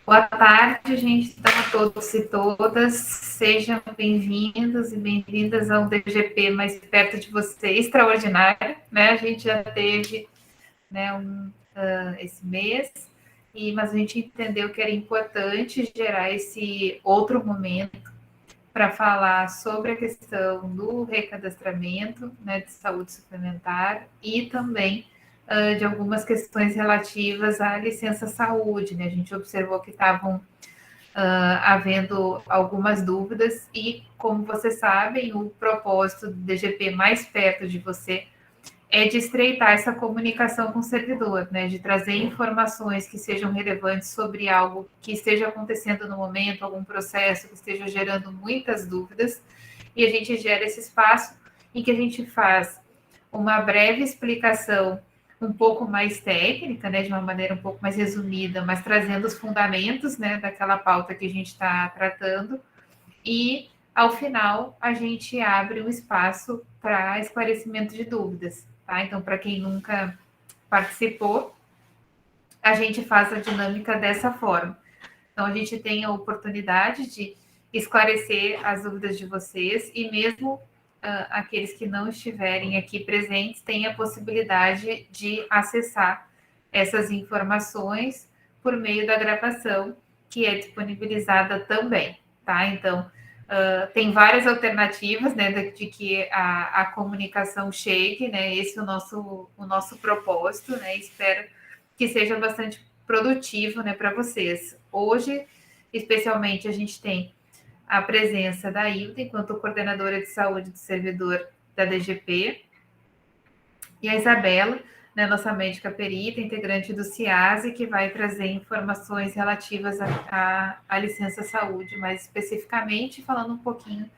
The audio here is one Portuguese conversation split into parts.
Boa tarde, gente. Então, a todos e todas, sejam bem-vindos e bem-vindas ao DGP mais perto de você, extraordinário, né? A gente já teve, né, esse mês, mas a gente entendeu que era importante gerar esse outro momento para falar sobre a questão do recadastramento, né, de saúde suplementar e também de algumas questões relativas à licença saúde, né? A gente observou que estavam havendo algumas dúvidas e, como vocês sabem, o propósito do DGP mais perto de você é de estreitar essa comunicação com o servidor, né? De trazer informações que sejam relevantes sobre algo que esteja acontecendo no momento, algum processo que esteja gerando muitas dúvidas, e a gente gera esse espaço em que a gente faz uma breve explicação um pouco mais técnica, né, de uma maneira um pouco mais resumida, mas trazendo os fundamentos, né, daquela pauta que a gente está tratando, e ao final a gente abre um espaço para esclarecimento de dúvidas, tá? Então, para quem nunca participou, a gente faz a dinâmica dessa forma. Então, a gente tem a oportunidade de esclarecer as dúvidas de vocês e mesmo aqueles que não estiverem aqui presentes têm a possibilidade de acessar essas informações por meio da gravação, que é disponibilizada também, tá? Então, tem várias alternativas, né, de que a comunicação chegue, né? Esse é o nosso propósito, né? Espero que seja bastante produtivo, né, para vocês. Hoje, especialmente, a gente tem a presença da Hilda, enquanto coordenadora de saúde do servidor da DGP, e a Isabela, né, nossa médica perita, integrante do CIASE, que vai trazer informações relativas à licença saúde, mais especificamente falando um pouquinho,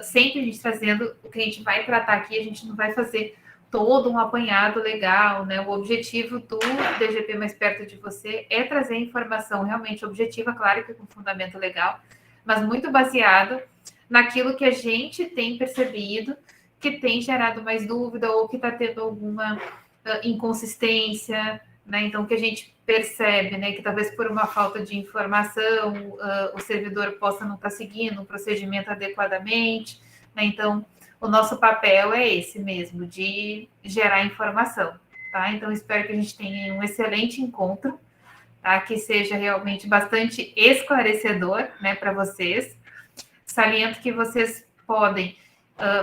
sempre a gente trazendo o que a gente vai tratar aqui, a gente não vai fazer todo um apanhado legal, né? O objetivo do DGP mais perto de você é trazer informação realmente objetiva, claro que com fundamento legal, mas muito baseado naquilo que a gente tem percebido que tem gerado mais dúvida ou que está tendo alguma inconsistência, né? Então, que a gente percebe, né, que talvez por uma falta de informação o servidor possa não estar seguindo o procedimento adequadamente, né? Então, o nosso papel é esse mesmo, de gerar informação, tá? Então, espero que a gente tenha um excelente encontro, tá? Que seja realmente bastante esclarecedor, né, para vocês. Saliento que vocês podem,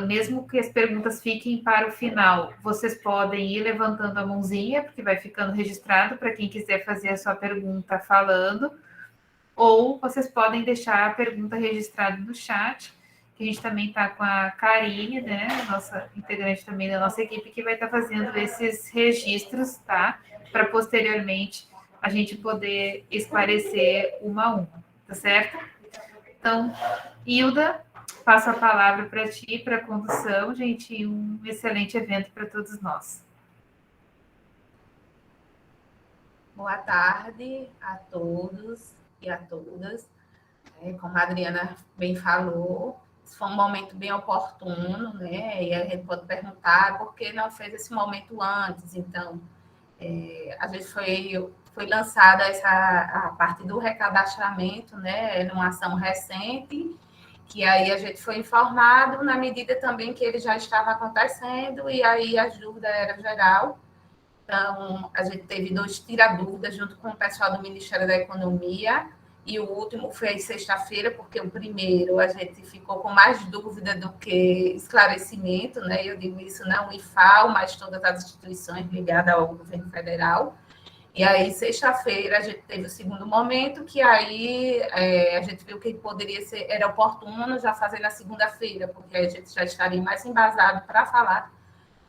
mesmo que as perguntas fiquem para o final, vocês podem ir levantando a mãozinha, porque vai ficando registrado para quem quiser fazer a sua pergunta falando, ou vocês podem deixar a pergunta registrada no chat, que a gente também está com a Karine, né, nossa integrante também da nossa equipe, que vai estar fazendo esses registros, tá? Para posteriormente a gente poder esclarecer uma a uma, tá certo? Então, Hilda, passo a palavra para ti, para a condução, gente, e um excelente evento para todos nós. Boa tarde a todos e a todas. Como a Adriana bem falou, foi um momento bem oportuno, né? E a gente pode perguntar por que não fez esse momento antes. Então, a gente foi lançada a parte do recadastramento, né? Numa ação recente, que aí a gente foi informado na medida também que ele já estava acontecendo, e aí a dúvida era geral. Então, a gente teve 2 tira-dúvidas junto com o pessoal do Ministério da Economia, e o último foi sexta-feira, porque o primeiro a gente ficou com mais dúvida do que esclarecimento, né? Eu digo isso não o IFAO, mas todas as instituições ligadas ao governo federal. E aí, sexta-feira, a gente teve o segundo momento, que aí a gente viu que poderia ser, era oportuno já fazer na segunda-feira, porque aí a gente já estaria mais embasado para falar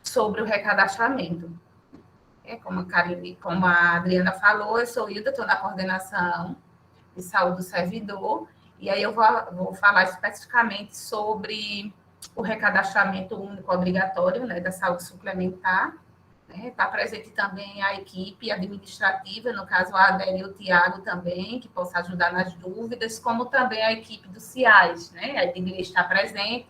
sobre o recadastramento. Como a Adriana falou, eu sou Hilda, estou na coordenação de saúde do servidor, e aí eu vou falar especificamente sobre o recadastramento único obrigatório, né, da saúde suplementar. Está presente também a equipe administrativa, no caso a Adélia e o Tiago também, que possa ajudar nas dúvidas, como também a equipe do CIAS, né? A equipe está presente,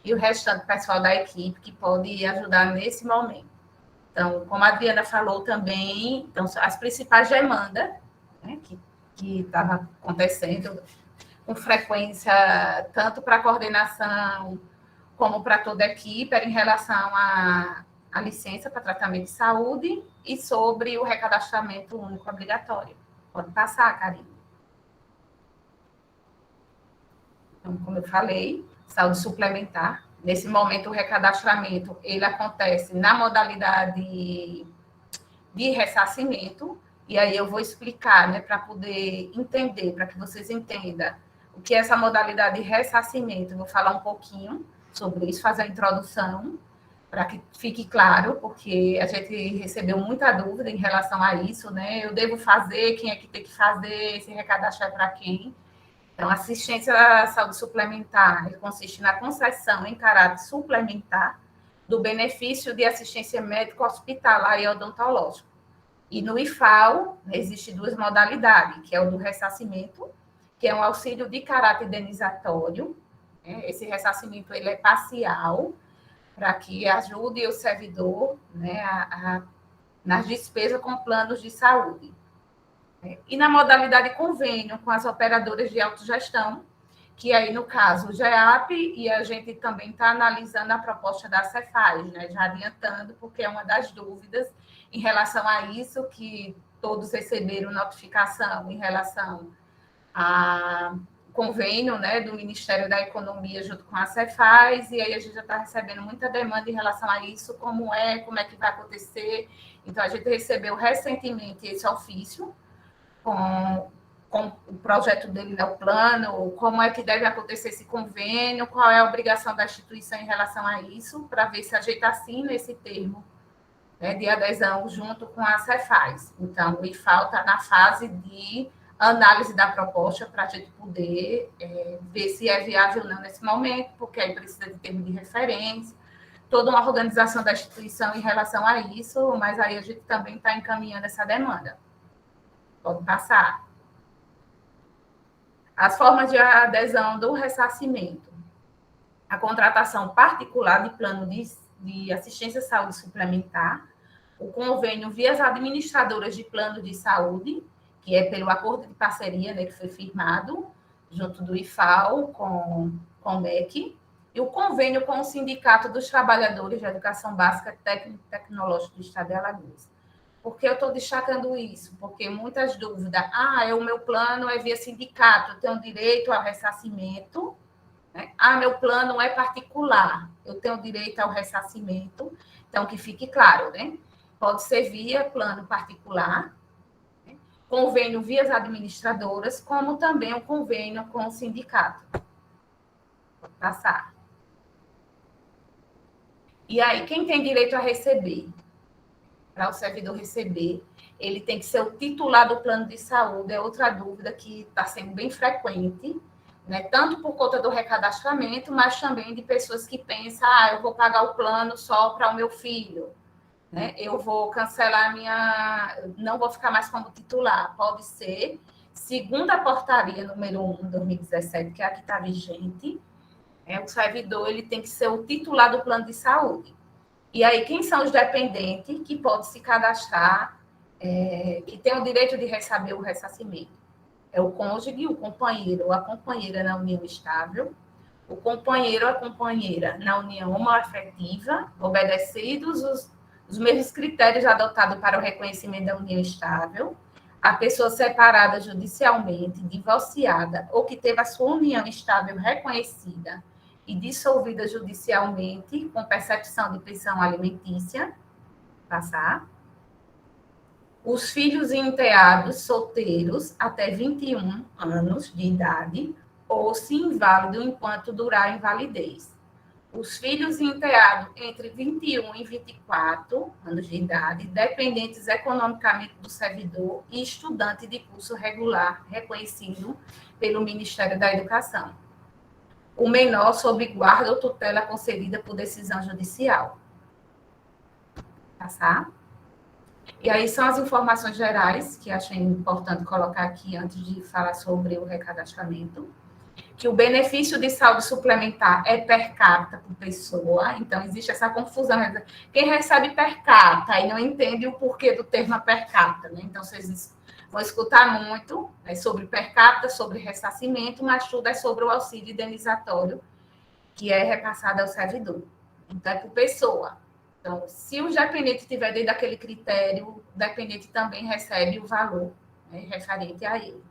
e o restante pessoal da equipe que pode ajudar nesse momento. Então, como a Adriana falou também, então, as principais demandas, né, que que estava acontecendo com frequência, tanto para a coordenação como para toda a equipe, era em relação à licença para tratamento de saúde e sobre o recadastramento único obrigatório. Pode passar, Karine. Então, como eu falei, saúde suplementar. Nesse momento, o recadastramento, ele acontece na modalidade de ressarcimento, e aí eu vou explicar, né, para poder entender, para que vocês entendam o que é essa modalidade de ressarcimento. Eu vou falar um pouquinho sobre isso, fazer a introdução, para que fique claro, porque a gente recebeu muita dúvida em relação a isso, né? Eu devo fazer, quem é que tem que fazer, esse recadastro é para quem? Então, assistência à saúde suplementar consiste na concessão em caráter suplementar do benefício de assistência médica hospitalar e odontológica. E no IFAO, existem duas modalidades, que é o do ressarcimento, que é um auxílio de caráter indenizatório. Né? Esse ressarcimento ele é parcial, para que ajude o servidor, né, nas despesas com planos de saúde. E na modalidade convênio com as operadoras de autogestão, que aí, no caso, o GEAP, e a gente também está analisando a proposta da Cefaz, né, já adiantando, porque é uma das dúvidas em relação a isso, que todos receberam notificação em relação a convênio, né, do Ministério da Economia junto com a Cefaz, e aí a gente já está recebendo muita demanda em relação a isso, como é que vai acontecer. Então, a gente recebeu recentemente esse ofício com o projeto dele, né, o plano, como é que deve acontecer esse convênio, qual é a obrigação da instituição em relação a isso, para ver se a gente assina esse termo, né, de adesão junto com a Cefaz. Então, e falta na fase de análise da proposta para a gente poder ver se é viável ou não nesse momento, porque aí precisa de termo de referência, toda uma organização da instituição em relação a isso, mas aí a gente também está encaminhando essa demanda. Pode passar. As formas de adesão do ressarcimento. A contratação particular de plano de assistência à saúde suplementar, o convênio via as administradoras de plano de saúde, que é pelo acordo de parceria, né, que foi firmado junto do IFAO com o MEC, e o convênio com o Sindicato dos Trabalhadores de Educação Básica Técnico e Tecnológica do Estado de Alagoas. Por que eu estou destacando isso? Porque muitas dúvidas. O meu plano é via sindicato, eu tenho direito ao ressarcimento. Né? Meu plano é particular, eu tenho direito ao ressarcimento. Então, que fique claro, né? Pode ser via plano particular, né? Convênio via as administradoras, como também o convênio com o sindicato. Pode passar. E aí, quem tem direito a receber? Para o servidor receber, ele tem que ser o titular do plano de saúde, é outra dúvida que está sendo bem frequente, né? Tanto por conta do recadastramento, mas também de pessoas que pensam, eu vou pagar o plano só para o meu filho, né? Eu vou cancelar não vou ficar mais como titular. Pode ser, segundo a portaria número 1 de 2017, que é a que está vigente, o servidor ele tem que ser o titular do plano de saúde. E aí, quem são os dependentes que podem se cadastrar, que têm o direito de receber o ressarcimento? É o cônjuge, o companheiro ou a companheira na união estável, o companheiro ou a companheira na união homoafetiva, obedecidos os mesmos critérios adotados para o reconhecimento da união estável, a pessoa separada judicialmente, divorciada ou que teve a sua união estável reconhecida e dissolvida judicialmente, com percepção de pensão alimentícia, passar. Os filhos e enteados solteiros até 21 anos de idade, ou se inválido enquanto durar a invalidez. Os filhos e enteados entre 21 e 24 anos de idade, dependentes economicamente do servidor e estudante de curso regular reconhecido pelo Ministério da Educação. O menor sob guarda ou tutela concedida por decisão judicial. Passar. E aí são as informações gerais que achei importante colocar aqui antes de falar sobre o recadastramento. Que o benefício de saúde suplementar é per capita por pessoa, então existe essa confusão. Quem recebe per capita e não entende o porquê do termo per capita, né? Então, vocês vão escutar muito sobre per capita, sobre ressarcimento, mas tudo é sobre o auxílio indenizatório, que é repassado ao servidor. Então, é por pessoa. Então, se o dependente estiver dentro daquele critério, o dependente também recebe o valor referente a ele.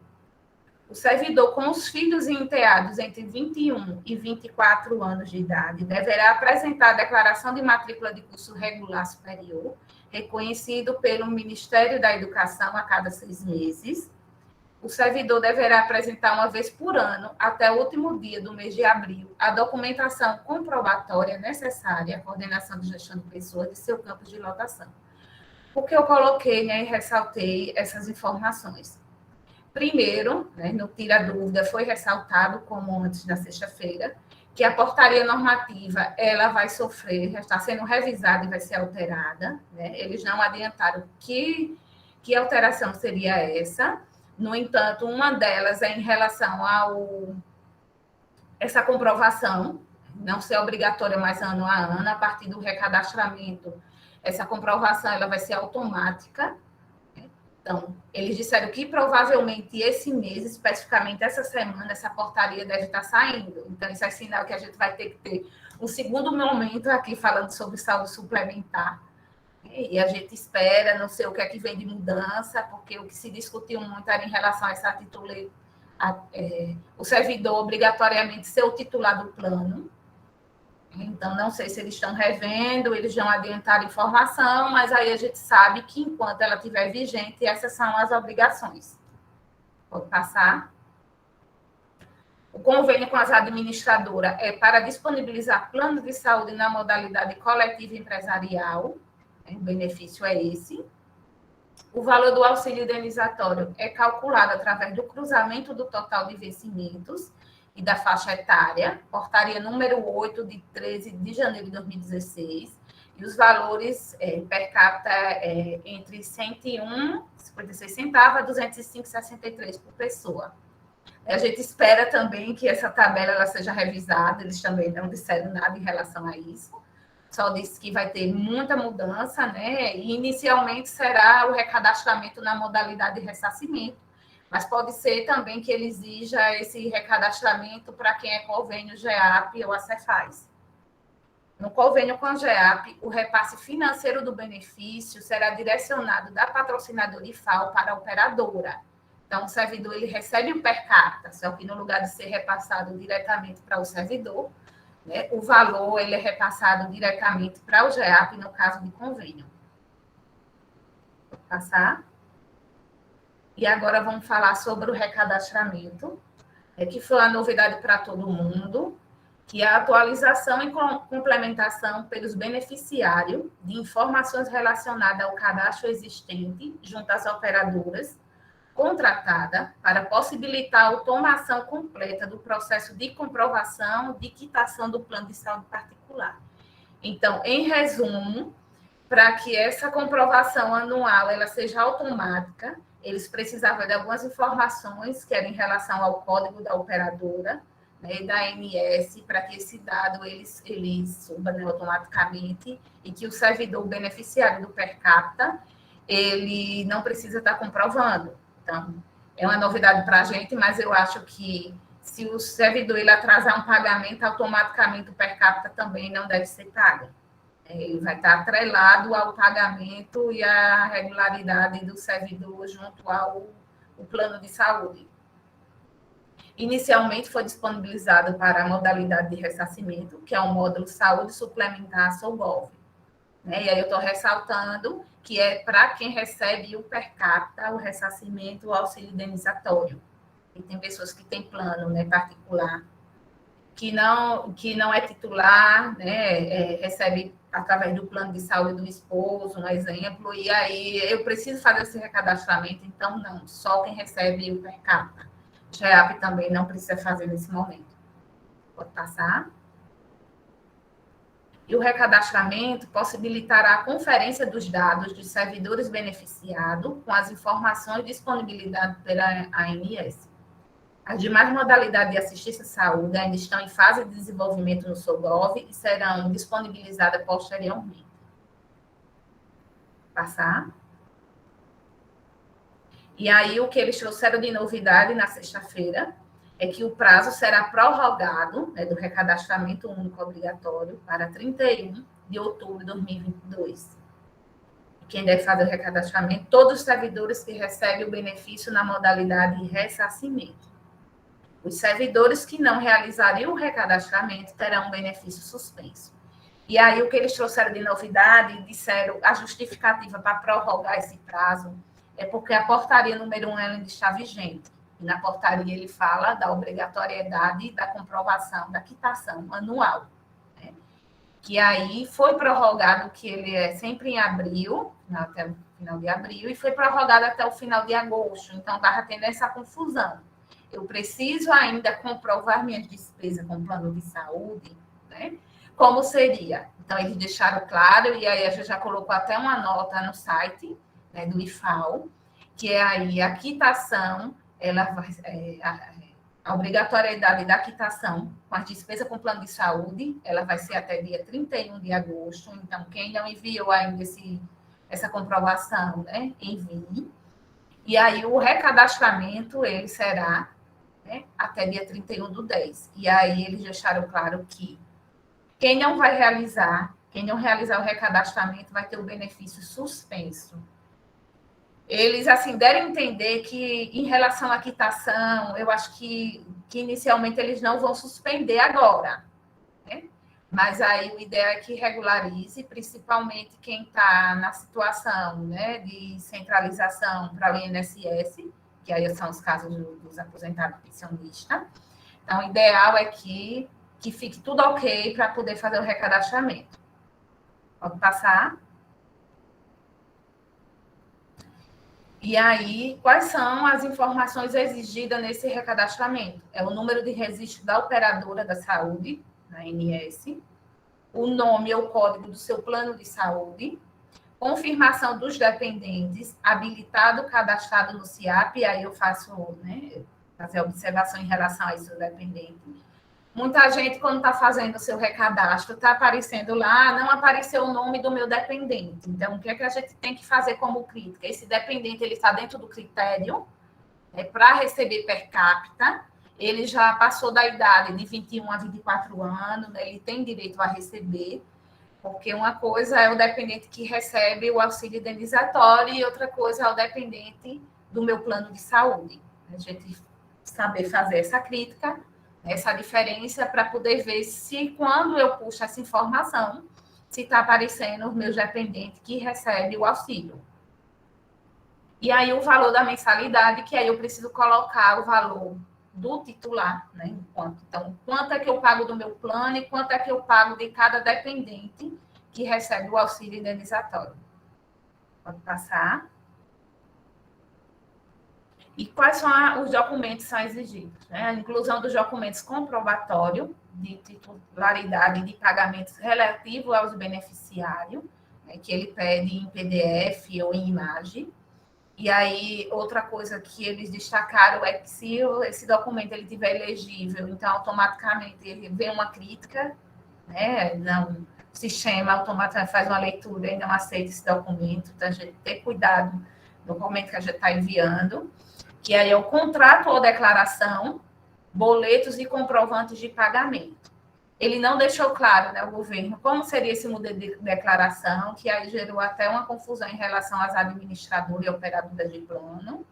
O servidor com os filhos e enteados entre 21 e 24 anos de idade deverá apresentar a declaração de matrícula de curso regular superior, reconhecido pelo Ministério da Educação a cada 6 meses. O servidor deverá apresentar uma vez por ano, até o último dia do mês de abril, a documentação comprobatória necessária à coordenação de gestão de pessoas de seu campo de lotação. Por que eu coloquei e ressaltei essas informações? Primeiro, no Tira Dúvida, foi ressaltado, como antes da sexta-feira, que a portaria normativa ela vai sofrer, já está sendo revisada e vai ser alterada. Eles não adiantaram que alteração seria essa. No entanto, uma delas é em relação essa comprovação, não ser obrigatória mais ano a ano, a partir do recadastramento, essa comprovação ela vai ser automática. Então, eles disseram que provavelmente esse mês, especificamente essa semana, essa portaria deve estar saindo. Então, isso é sinal que a gente vai ter que ter um segundo momento aqui falando sobre saúde suplementar. E a gente espera, não sei o que é que vem de mudança, porque o que se discutiu muito era em relação a essa titular, o servidor obrigatoriamente ser o titular do plano. Então, não sei se eles estão revendo, eles vão adiantar informação, mas aí a gente sabe que, enquanto ela estiver vigente, essas são as obrigações. Pode passar. O convênio com as administradoras é para disponibilizar plano de saúde na modalidade coletiva empresarial. O benefício é esse. O valor do auxílio indenizatório é calculado através do cruzamento do total de vencimentos e da faixa etária, portaria número 8, de 13 de janeiro de 2016, e os valores per capita entre 101,56 centavos a 205,63 por pessoa. A gente espera também que essa tabela ela seja revisada, eles também não disseram nada em relação a isso, só disse que vai ter muita mudança, e inicialmente será o recadastramento na modalidade de ressarcimento, mas pode ser também que ele exija esse recadastramento para quem é convênio GEAP ou a Cefaz. No convênio com a GEAP, o repasse financeiro do benefício será direcionado da patrocinadora IFAL para a operadora. Então, o servidor ele recebe o per capita, só que no lugar de ser repassado diretamente para o servidor, o valor ele é repassado diretamente para o GEAP, no caso de convênio. Vou passar. E agora vamos falar sobre o recadastramento, que foi uma novidade para todo mundo, que é a atualização e complementação pelos beneficiários de informações relacionadas ao cadastro existente junto às operadoras contratada para possibilitar a automação completa do processo de comprovação de quitação do plano de saúde particular. Então, em resumo, para que essa comprovação anual ela seja automática, eles precisavam de algumas informações que eram em relação ao código da operadora, e da ANS, para que esse dado ele suba automaticamente e que o servidor beneficiário do per capita ele não precisa estar comprovando. Então, é uma novidade para a gente, mas eu acho que se o servidor ele atrasar um pagamento, automaticamente o per capita também não deve ser pago. Ele vai estar atrelado ao pagamento e à regularidade do servidor junto ao plano de saúde. Inicialmente foi disponibilizado para a modalidade de ressarcimento, que é o módulo Saúde Suplementar SOGOV. E aí eu estou ressaltando que é para quem recebe o per capita, o ressarcimento, o auxílio indenizatório. E tem pessoas que têm plano particular, que não é titular, recebe através do plano de saúde do esposo, um exemplo, e aí eu preciso fazer esse recadastramento, então não, só quem recebe o per capita. GEAP também não precisa fazer nesse momento. Pode passar. E o recadastramento possibilitará a conferência dos dados dos servidores beneficiados com as informações disponibilizadas pela ANS. As demais modalidades de assistência à saúde ainda estão em fase de desenvolvimento no SOGOV e serão disponibilizadas posteriormente. Passar. E aí, o que eles trouxeram de novidade na sexta-feira é que o prazo será prorrogado, né, do recadastramento único obrigatório para 31 de outubro de 2022. Quem deve fazer o recadastramento? Todos os servidores que recebem o benefício na modalidade de ressarcimento. Os servidores que não realizarem o recadastramento terão um benefício suspenso. E aí, o que eles trouxeram de novidade, disseram a justificativa para prorrogar esse prazo é porque a portaria número 1 ainda está vigente. E na portaria ele fala da obrigatoriedade da comprovação da quitação anual. Né? Que aí foi prorrogado, que ele é sempre em abril, até o final de abril, e foi prorrogado até o final de agosto. Então, estava tendo essa confusão. Eu preciso ainda comprovar minhas despesas com plano de saúde, né? Como seria? Então, eles deixaram claro, e aí a gente já colocou até uma nota no site, né, do IFAO, que é aí a quitação, ela vai, a obrigatoriedade da quitação com as despesas com plano de saúde, ela vai ser até dia 31 de agosto. Então, quem não enviou ainda essa comprovação, né, envie. E aí, o recadastramento, ele será, né, até dia 31/10. E aí, eles deixaram claro que quem não realizar o recadastramento vai ter o benefício suspenso. Eles, assim, deram a entender que, em relação à quitação, eu acho que inicialmente eles não vão suspender agora, né? Mas aí o ideal é que regularize, principalmente quem está na situação, né, de centralização para o INSS, que aí são os casos dos aposentados pensionistas. Então, o ideal é que fique tudo ok para poder fazer o recadastramento. Pode passar. E aí, quais são as informações exigidas nesse recadastramento? É o número de registro da operadora da saúde, na ANS, o nome ou código do seu plano de saúde, confirmação dos dependentes, habilitado, cadastrado no CIAP, e aí eu faço, né, fazer observação em relação a isso dependente. Muita gente, quando está fazendo o seu recadastro, está aparecendo lá, não apareceu o nome do meu dependente. Então, o que é que a gente tem que fazer como crítica? Esse dependente, ele está dentro do critério, para receber per capita, ele já passou da idade de 21 a 24 anos, né? Ele tem direito a receber, porque uma coisa é o dependente que recebe o auxílio indenizatório e outra coisa é o dependente do meu plano de saúde. A gente saber fazer essa crítica, essa diferença, para poder ver se, quando eu puxo essa informação, se está aparecendo os meus dependentes que recebem o auxílio. E aí o valor da mensalidade, que aí eu preciso colocar o valor do titular, né? Então, quanto é que eu pago do meu plano e quanto é que eu pago de cada dependente que recebe o auxílio indenizatório. Pode passar. E quais são os documentos que são exigidos? Né? A inclusão dos documentos comprobatórios de titularidade de pagamentos relativo aos beneficiários, né, que ele pede em PDF ou em imagem. E aí, outra coisa que eles destacaram é que, se esse documento ele tiver elegível, então automaticamente ele vê uma crítica, né? Não, o sistema automaticamente faz uma leitura e não aceita esse documento. Então, a gente tem cuidado do documento que a gente está enviando, que aí é o contrato ou declaração, boletos e comprovantes de pagamento. Ele não deixou claro, né, o governo, como seria esse modelo de declaração, que aí gerou até uma confusão em relação às administradoras e operadoras de plano,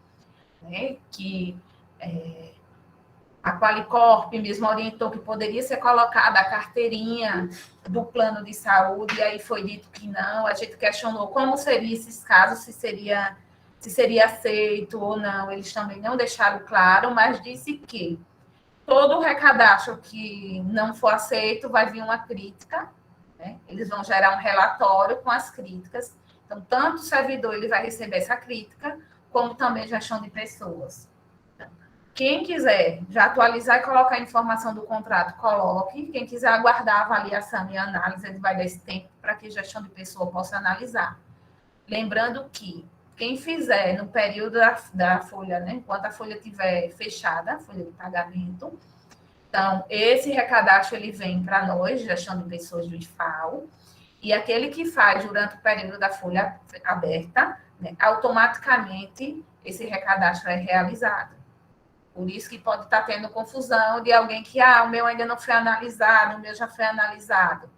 né, que a Qualicorp mesmo orientou que poderia ser colocada a carteirinha do plano de saúde, e aí foi dito que não. A gente questionou como seria esses casos, se seria aceito ou não. Eles também não deixaram claro, mas disse que todo o recadastro que não for aceito vai vir uma crítica, né? Eles vão gerar um relatório com as críticas. Então, tanto o servidor ele vai receber essa crítica, como também gestão de pessoas. Então, quem quiser já atualizar e colocar a informação do contrato, coloque. Quem quiser aguardar a avaliação e a análise, ele vai dar esse tempo para que a gestão de pessoa possa analisar. Lembrando que quem fizer no período da folha, né, enquanto a folha estiver fechada, a folha de pagamento, então, esse recadastro ele vem para nós, gestão de pessoas do IFAO, e aquele que faz durante o período da folha aberta, né, automaticamente esse recadastro é realizado. Por isso que pode estar tendo confusão de alguém que, o meu ainda não foi analisado, o meu já foi analisado.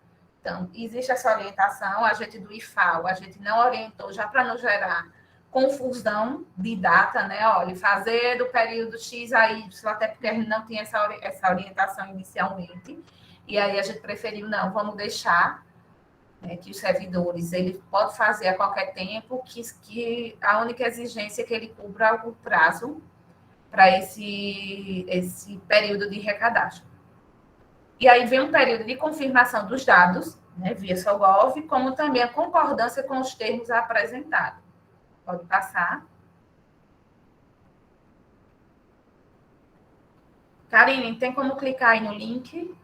Então, existe essa orientação, a gente do IFAO, a gente não orientou já para não gerar confusão de data, né? Olha, fazer do período X a Y, até porque a gente não tinha essa orientação inicialmente. E aí a gente preferiu, não, vamos deixar, né, que os servidores, ele pode fazer a qualquer tempo, que a única exigência é que ele cubra o prazo para esse período de recadastro. E aí vem um período de confirmação dos dados, né, via SOGOV, como também a concordância com os termos apresentados. Pode passar. Karine, tem como clicar aí no link?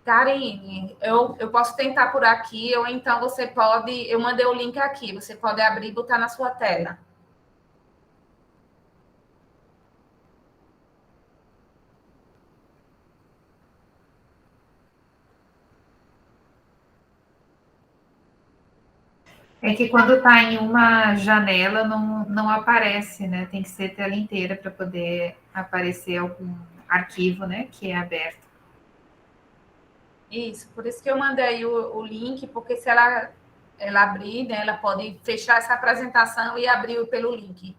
Karine, eu posso tentar por aqui, ou então você pode. Eu mandei o link aqui, você pode abrir e botar na sua tela. É que quando está em uma janela não aparece, né? Tem que ser tela inteira para poder aparecer algum arquivo, né? Que é aberto. Isso, por isso que eu mandei o link, porque se ela abrir, né, ela pode fechar essa apresentação e abrir pelo link.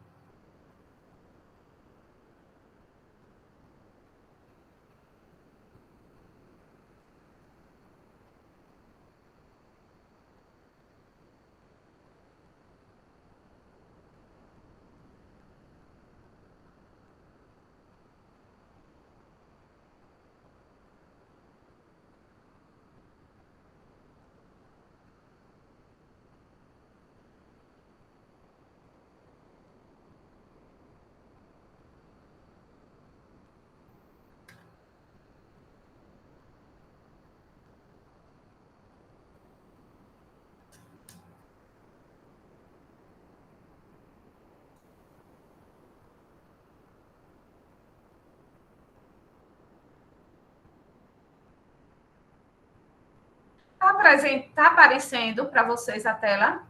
Tá aparecendo para vocês a tela?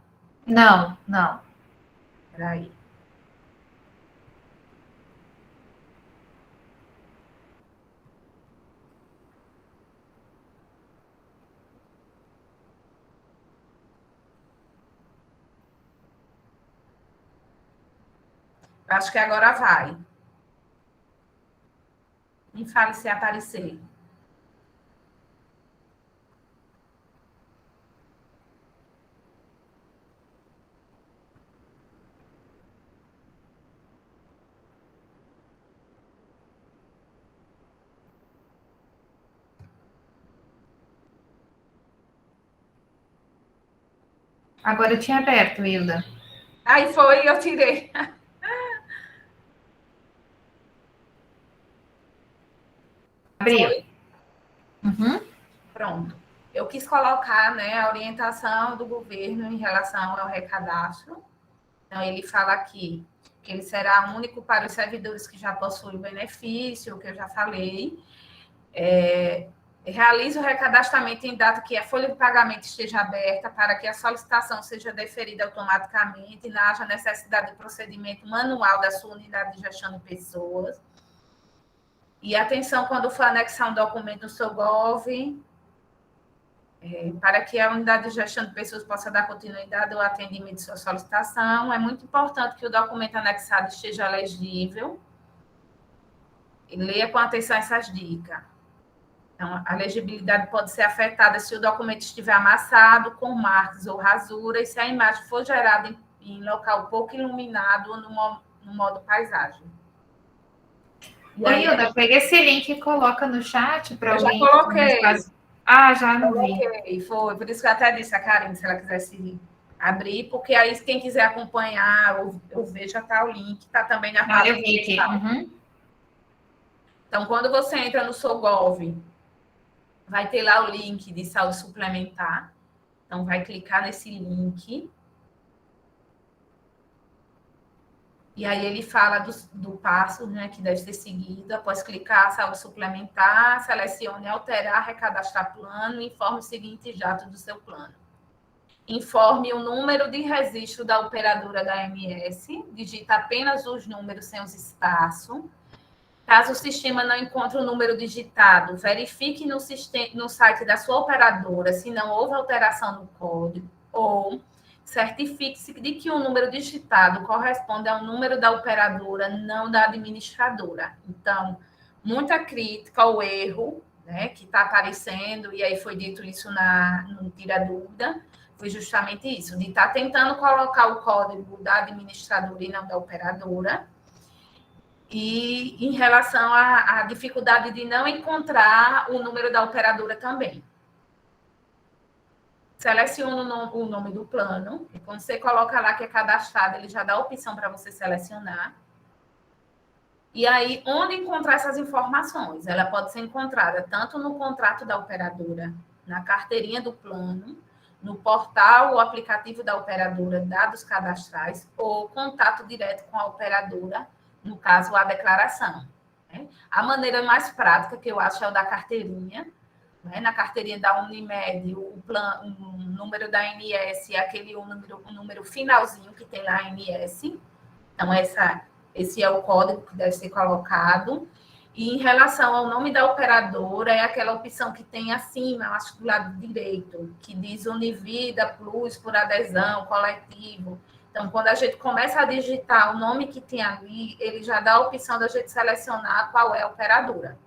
Não, não. Peraí. Acho que agora vai. Me fale se aparecer. Agora eu tinha aberto, Hilda. Aí foi, eu tirei. Abriu. Foi? Uhum. Pronto. Eu quis colocar, né, a orientação do governo em relação ao recadastro. Então, ele fala aqui que ele será único para os servidores que já possuem o benefício, que eu já falei. Realize o recadastramento em data que a folha de pagamento esteja aberta para que a solicitação seja deferida automaticamente e não haja necessidade de procedimento manual da sua unidade de gestão de pessoas. E atenção, quando for anexar um documento no seu GOV, Para que a unidade de gestão de pessoas possa dar continuidade ao atendimento de sua solicitação, é muito importante que o documento anexado esteja legível e leia com atenção essas dicas. Então, a legibilidade pode ser afetada se o documento estiver amassado, com marcas ou rasuras, e se a imagem for gerada em local pouco iluminado ou no modo paisagem. Oi, Hilda, pega esse link e coloca no chat para alguém. Eu já coloquei. Já não vi. Foi por isso que eu até disse a Karine, se ela quisesse abrir, porque aí quem quiser acompanhar ou ver, já está o link, está também na página. Eu vi aqui. Uhum. Então, quando você entra no Sogov, vai ter lá o link de saúde suplementar. Então, vai clicar nesse link. E aí ele fala do passo, né, que deve ser seguido. Após clicar saúde suplementar, selecione alterar, recadastrar plano e informe o seguinte dados do seu plano. Informe o número de registro da operadora da AMS, digita apenas os números sem os espaços. Caso o sistema não encontre o número digitado, verifique no site da sua operadora se não houve alteração no código, ou certifique-se de que o número digitado corresponde ao número da operadora, não da administradora. Então, muita crítica ao erro, né, que está aparecendo, e aí foi dito isso no Tira Dúvida, foi justamente isso, de estar tentando colocar o código da administradora e não da operadora. E em relação à dificuldade de não encontrar o número da operadora também. Seleciona o nome do plano, e quando você coloca lá que é cadastrado, ele já dá a opção para você selecionar. E aí, onde encontrar essas informações? Ela pode ser encontrada tanto no contrato da operadora, na carteirinha do plano, no portal ou aplicativo da operadora, dados cadastrais, ou contato direto com a operadora, no caso, a declaração. Né? A maneira mais prática, que eu acho, é o da carteirinha. Né? Na carteirinha da Unimed, o número da ANS é aquele número finalzinho que tem lá a ANS. Então, esse é o código que deve ser colocado. E em relação ao nome da operadora, é aquela opção que tem acima, acho que do lado direito, que diz Univida Plus por adesão, coletivo. Então, quando a gente começa a digitar o nome que tem ali, ele já dá a opção da gente selecionar qual é a operadora.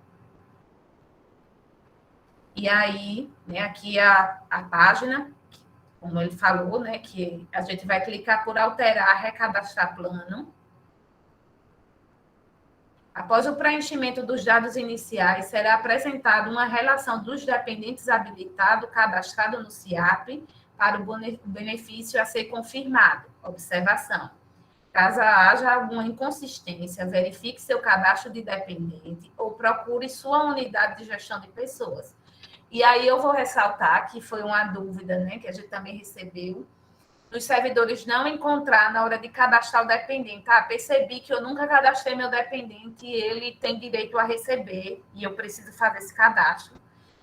E aí, né, aqui a página, como ele falou, né, que a gente vai clicar por alterar, recadastrar plano. Após o preenchimento dos dados iniciais, será apresentada uma relação dos dependentes habilitados cadastrado no CIAP para o benefício a ser confirmado. Observação. Caso haja alguma inconsistência, verifique seu cadastro de dependente ou procure sua unidade de gestão de pessoas. E aí eu vou ressaltar que foi uma dúvida, né, que a gente também recebeu, dos servidores não encontrar na hora de cadastrar o dependente. Percebi que eu nunca cadastrei meu dependente e ele tem direito a receber e eu preciso fazer esse cadastro.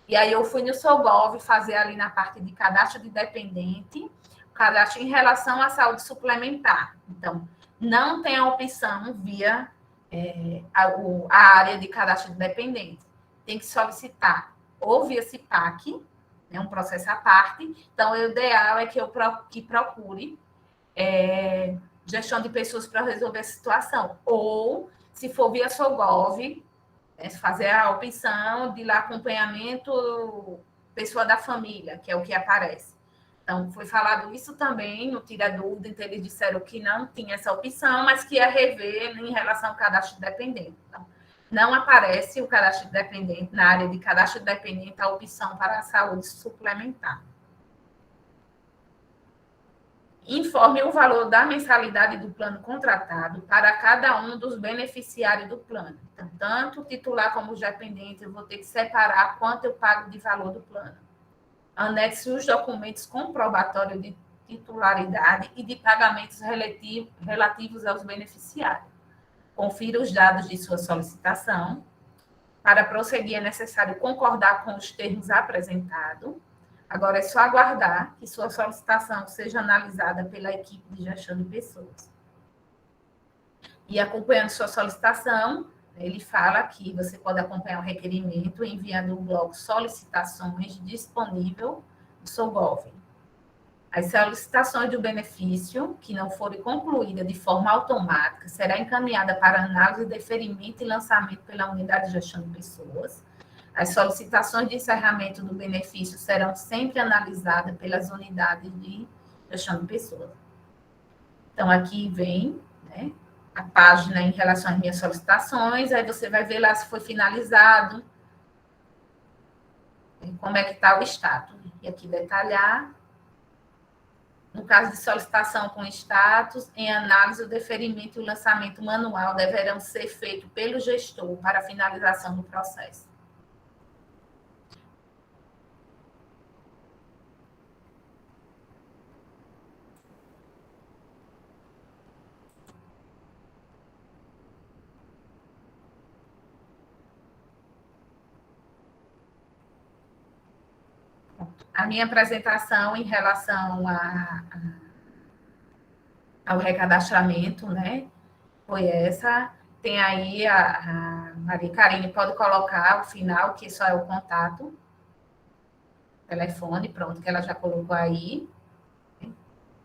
E aí eu fui no Sogov fazer ali na parte de cadastro de dependente, cadastro em relação à saúde suplementar. Então, não tem a opção via a área de cadastro de dependente. Tem que solicitar ou via CIPAC, é um processo à parte. Então, o ideal é que eu procure gestão de pessoas para resolver a situação. Ou, se for via Sogov, fazer a opção de lá acompanhamento pessoa da família, que é o que aparece. Então, foi falado isso também no Tira Dúvida, então eles disseram que não tinha essa opção, mas que ia rever em relação ao cadastro dependente. Então, não aparece o cadastro dependente, na área de cadastro dependente, a opção para a saúde suplementar. Informe o valor da mensalidade do plano contratado para cada um dos beneficiários do plano. Então, tanto o titular como o dependente, eu vou ter que separar quanto eu pago de valor do plano. Anexe os documentos comprobatórios de titularidade e de pagamentos relativos aos beneficiários. Confira os dados de sua solicitação. Para prosseguir, é necessário concordar com os termos apresentados. Agora é só aguardar que sua solicitação seja analisada pela equipe de gestão de pessoas. E acompanhando sua solicitação, ele fala que você pode acompanhar o requerimento enviando o bloco solicitações disponível SOGOV. As solicitações do benefício que não forem concluídas de forma automática será encaminhada para análise, deferimento e lançamento pela unidade de gestão de pessoas. As solicitações de encerramento do benefício serão sempre analisadas pelas unidades de gestão de pessoas. Então, aqui vem, né, a página em relação às minhas solicitações, aí você vai ver lá se foi finalizado, como é que está o status. E aqui detalhar. No caso de solicitação com status, em análise, o deferimento e o lançamento manual deverão ser feitos pelo gestor para a finalização do processo. A minha apresentação em relação ao recadastramento, né, foi essa. Tem aí a Maria Karine pode colocar o final, que só é o contato, telefone, pronto, que ela já colocou aí.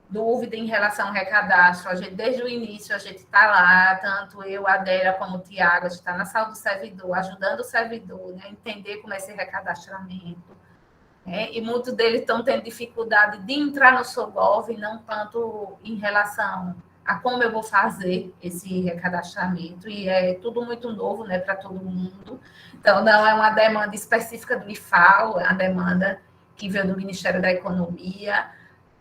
Dúvida em relação ao recadastro, a gente, desde o início a gente está lá, tanto eu, a Adélia, como o Tiago, a gente está na sala do servidor, ajudando o servidor, né, a entender como é esse recadastramento. E muitos deles estão tendo dificuldade de entrar no SOGOV, não tanto em relação a como eu vou fazer esse recadastramento, e é tudo muito novo, né, para todo mundo. Então, não é uma demanda específica do IFAO, é uma demanda que veio do Ministério da Economia.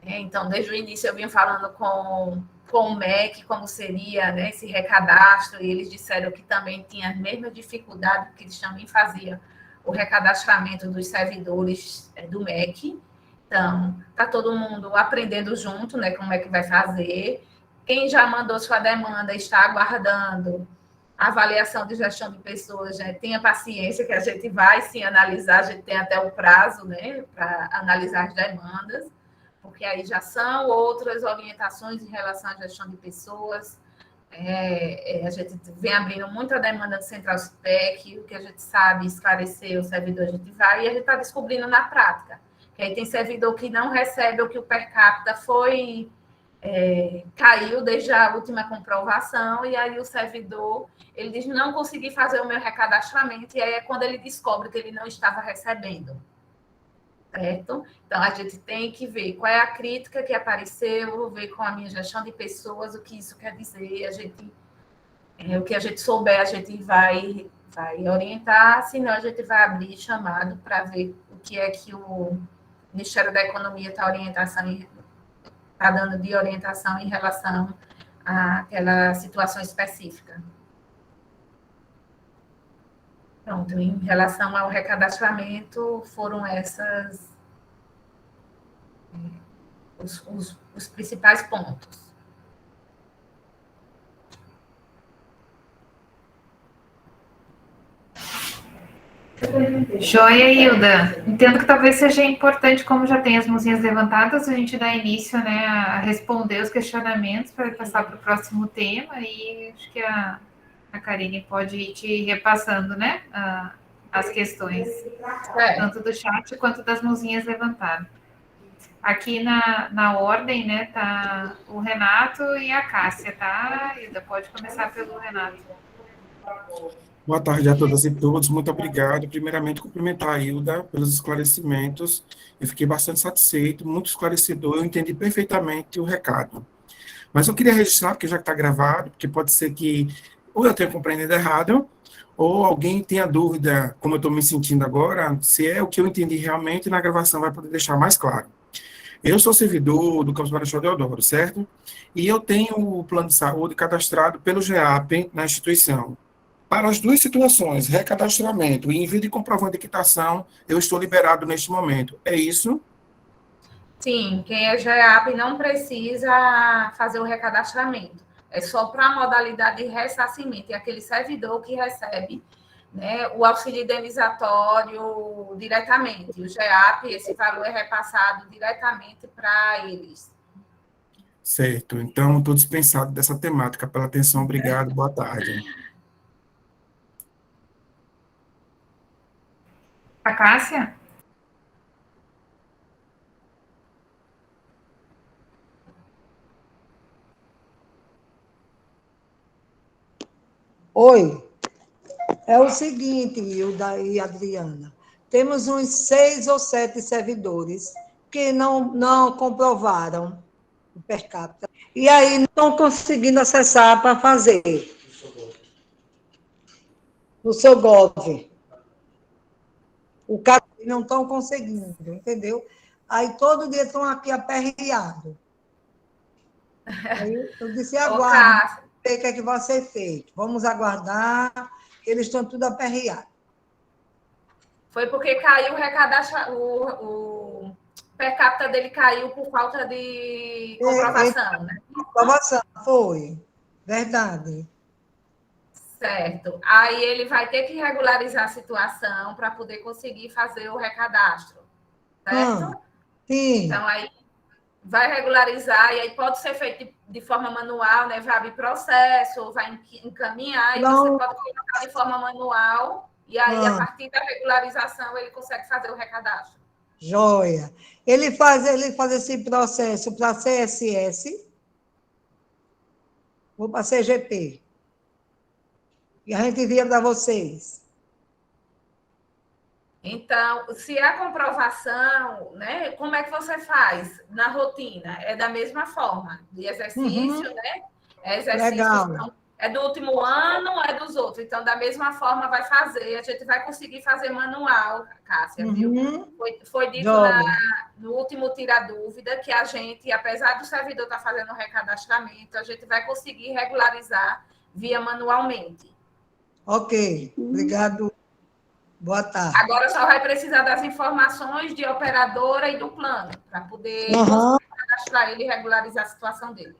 Então, desde o início eu vinha falando com o MEC como seria, né, esse recadastro, e eles disseram que também tinha a mesma dificuldade, porque eles também faziam o recadastramento dos servidores do MEC. Então, está todo mundo aprendendo junto, né, como é que vai fazer. Quem já mandou sua demanda está aguardando a avaliação de gestão de pessoas, né? Tenha paciência que a gente vai sim analisar, a gente tem até o prazo, né, para analisar as demandas, porque aí já são outras orientações em relação à gestão de pessoas. A gente vem abrindo muita demanda do Central Cipec, o que a gente sabe esclarecer o servidor, a gente vai, e a gente está descobrindo na prática. Que aí tem servidor que não recebe o que o per capita foi, caiu desde a última comprovação, e aí o servidor, ele diz, não consegui fazer o meu recadastramento, e aí é quando ele descobre que ele não estava recebendo. Certo? Então, a gente tem que ver qual é a crítica que apareceu, ver com a minha gestão de pessoas o que isso quer dizer, o que a gente souber, a gente vai orientar, senão a gente vai abrir chamado para ver o que é que o Ministério da Economia está dando de orientação em relação àquela situação específica. Pronto, em relação ao recadastramento, foram essas os principais pontos. Joia, Hilda. Entendo que talvez seja importante, como já tem as mãozinhas levantadas, a gente dar início, né, a responder os questionamentos para passar para o próximo tema, e acho que a Karine pode ir te repassando, né, as questões, tanto do chat quanto das mãozinhas levantadas. Aqui na ordem, né, tá o Renato e a Cássia, tá, Hilda? Pode começar pelo Renato. Boa tarde a todas e todos, muito obrigado. Primeiramente, cumprimentar a Hilda pelos esclarecimentos. Eu fiquei bastante satisfeito, muito esclarecedor, eu entendi perfeitamente o recado. Mas eu queria registrar, porque já está gravado, porque pode ser que ou eu tenha compreendido errado, ou alguém tenha dúvida, como eu estou me sentindo agora, se é o que eu entendi realmente, na gravação vai poder deixar mais claro. Eu sou servidor do Campus Marechal Deodoro, certo? E eu tenho o plano de saúde cadastrado pelo GEAP na instituição. Para as duas situações, recadastramento e envio de comprovante de quitação, eu estou liberado neste momento. É isso? Sim, quem é GEAP não precisa fazer o recadastramento. É só para a modalidade de ressarcimento. É aquele servidor que recebe, né, o auxílio indenizatório diretamente. O GEAP, esse valor é repassado diretamente para eles. Certo. Então, estou dispensado dessa temática. Pela atenção, obrigado. Boa tarde. A Cássia? Oi, é o seguinte, Hilda e Adriana, temos uns 6 ou 7 servidores que não comprovaram o per capita, e aí não estão conseguindo acessar para fazer o seu Gov. O cara não estão conseguindo, entendeu? Aí todo dia estão aqui aperreados. Aí eu disse, Ô, aguarde, não Cássia, sei o que é que vai ser feito. Vamos aguardar, eles estão tudo aperreados. foi porque caiu o recadastro, o per capita dele caiu por falta de comprovação, né? Aprovação, foi. Verdade. Certo. Aí ele vai ter que regularizar a situação para poder conseguir fazer o recadastro, certo? Sim. Então, aí vai regularizar, e aí pode ser feito de forma manual, né? Vai abrir processo, ou vai encaminhar, e você Pronto. pode colocar de forma manual, e aí, a partir da regularização, ele consegue fazer o recadastro. Joia. Ele faz esse processo para CSS ou para CGP. E a gente envia para vocês. Então, se a comprovação, né? Como é que você faz na rotina? É da mesma forma, de exercício, né? É exercício, Legal. então, é do último ano, é dos outros. Então, da mesma forma, vai fazer. A gente vai conseguir fazer manual, Cássia, viu? Foi dito Joia. no último Tira Dúvida que a gente, apesar do servidor estar fazendo o recadastramento, a gente vai conseguir regularizar via manualmente. Ok. Obrigado. Boa tarde. Agora só vai precisar das informações de operadora e do plano, para poder conseguir cadastrar ele e regularizar a situação dele.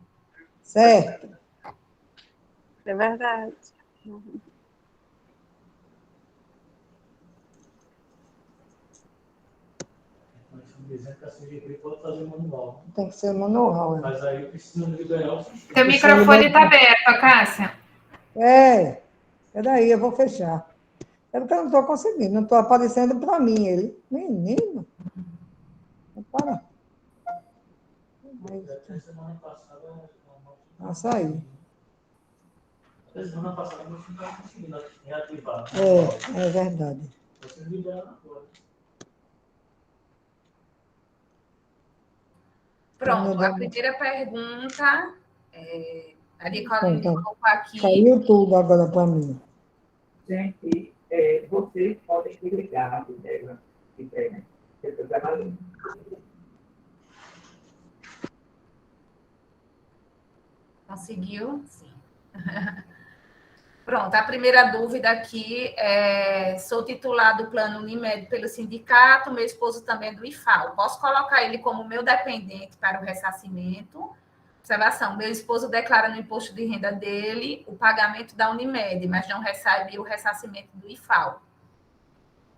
Certo. É verdade. Tem que ser manual. Né? Mas aí precisa liberar o sistema. Teu microfone está aberto, Cássia. Peraí, eu vou fechar. É porque eu não estou conseguindo, não estou aparecendo para mim ele. Menino. Para. Semana passada. Açaí. Semana passada não estava conseguindo reativar. É verdade. Você libera agora. Pronto, a primeira pergunta, a Nicoline colocou aqui. Caiu tudo agora para mim. Gente, vocês podem se ligar, né? Conseguiu? Sim. Pronto, a primeira dúvida aqui é: sou titular do plano Unimed pelo sindicato, meu esposo também é do IFAO. Posso colocar ele como meu dependente para o ressarcimento? Observação: meu esposo declara no imposto de renda dele o pagamento da Unimed, mas não recebe o ressarcimento do IFAO.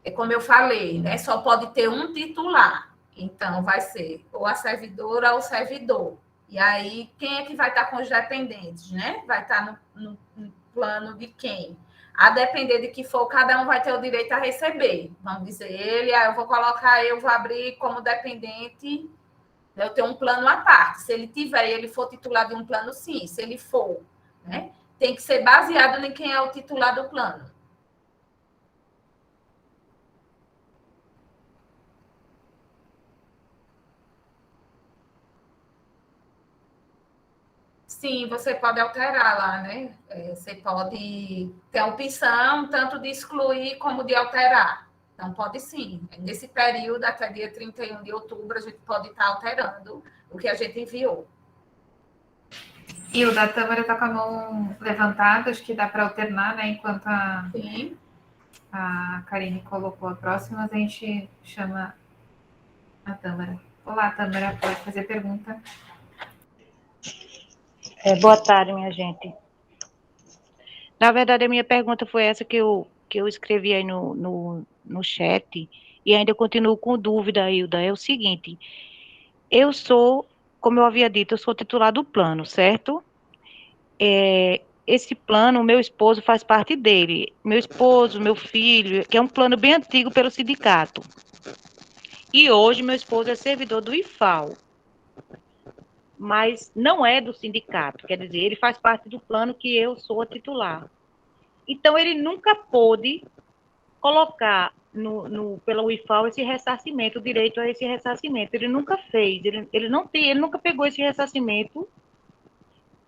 É como eu falei, né? Só pode ter um titular. Então, vai ser ou a servidora ou o servidor. E aí, quem é que vai estar com os dependentes, né? Vai estar no plano de quem? A depender de que for, cada um vai ter o direito a receber. Vamos dizer, ele, eu vou colocar, eu vou abrir como dependente, eu tenho um plano à parte. Se ele tiver e ele for titular de um plano, sim. Se ele for, né? Tem que ser baseado em quem é o titular do plano. Sim, você pode alterar lá, né? Você pode ter a opção tanto de excluir como de alterar. Então, pode sim. Nesse período, até dia 31 de outubro, a gente pode estar alterando o que a gente enviou. Hilda, a Tâmara está com a mão levantada, acho que dá para alternar, né? Enquanto a Karine colocou a próxima, a gente chama a Tâmara. Olá, Tâmara, pode fazer pergunta. Boa tarde, minha gente. Na verdade, a minha pergunta foi essa que eu escrevi aí no chat, e ainda continuo com dúvida, Hilda. É o seguinte: eu sou, como eu havia dito, eu sou titular do plano, certo? Esse plano, o meu esposo faz parte dele. Meu esposo, meu filho, que é um plano bem antigo pelo sindicato. E hoje, meu esposo é servidor do IFAO. Mas não é do sindicato, quer dizer, ele faz parte do plano que eu sou a titular. Então, ele nunca pôde colocar pela UIFAL esse ressarcimento, o direito a esse ressarcimento. Ele nunca fez, ele nunca pegou esse ressarcimento,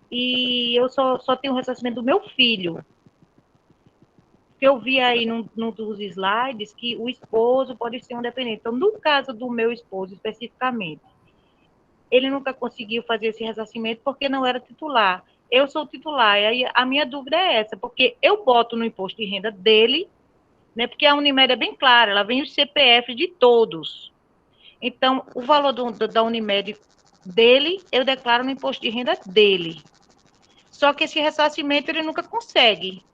e eu só tenho o ressarcimento do meu filho. Que eu vi aí num dos slides que o esposo pode ser um dependente. Então, no caso do meu esposo especificamente, ele nunca conseguiu fazer esse ressarcimento porque não era titular. Eu sou titular, e aí a minha dúvida é essa, porque eu boto no imposto de renda dele, né, porque a Unimed é bem clara, ela vem o CPF de todos. Então, o valor da Unimed dele, eu declaro no imposto de renda dele. Só que esse ressarcimento ele nunca consegue.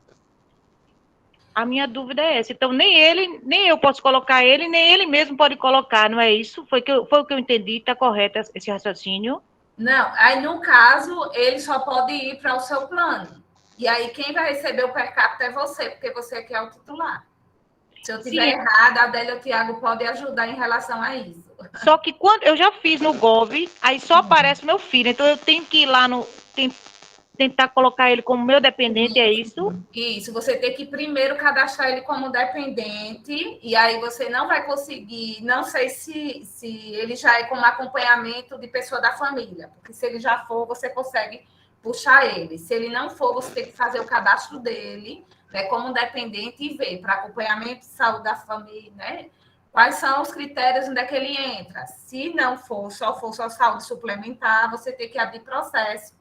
A minha dúvida é essa. Então, nem eu posso colocar ele, nem ele mesmo pode colocar, não é isso? Foi o que eu entendi, está correto esse raciocínio? Não, aí no caso, ele só pode ir para o seu plano. E aí quem vai receber o per capita é você, porque você que é o titular. Se eu tiver errado, a Adélia e o Tiago podem ajudar em relação a isso. Só que quando eu já fiz no Gov, aí só aparece meu filho. Então eu tenho que ir lá tentar colocar ele como meu dependente, é isso? Isso, você tem que primeiro cadastrar ele como dependente, e aí você não vai conseguir, não sei se ele já é como acompanhamento de pessoa da família, porque se ele já for, você consegue puxar ele. Se ele não for, você tem que fazer o cadastro dele, né, como dependente e ver para acompanhamento de saúde da família, né? Quais são os critérios onde é que ele entra. Se não for, só saúde suplementar, você tem que abrir processo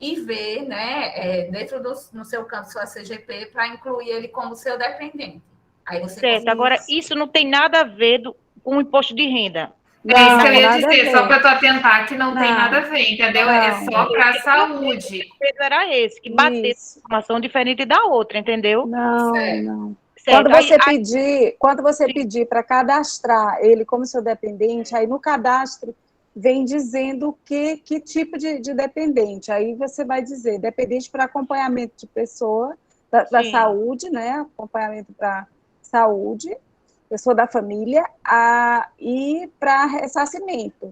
e ver, né, dentro no seu campo, sua CGP, para incluir ele como seu dependente. Aí você certo, agora isso não tem nada a ver com o imposto de renda. É isso que eu ia dizer, só para tu atentar que não tem nada a ver, entendeu? Não. É só para a saúde. O era esse, que bater informação diferente da outra, entendeu? Não. Certo. Quando você pedir para cadastrar ele como seu dependente, aí no cadastro vem dizendo que tipo de dependente. Aí você vai dizer dependente para acompanhamento de pessoa, da saúde, né? Acompanhamento para saúde, pessoa da família, e para ressarcimento.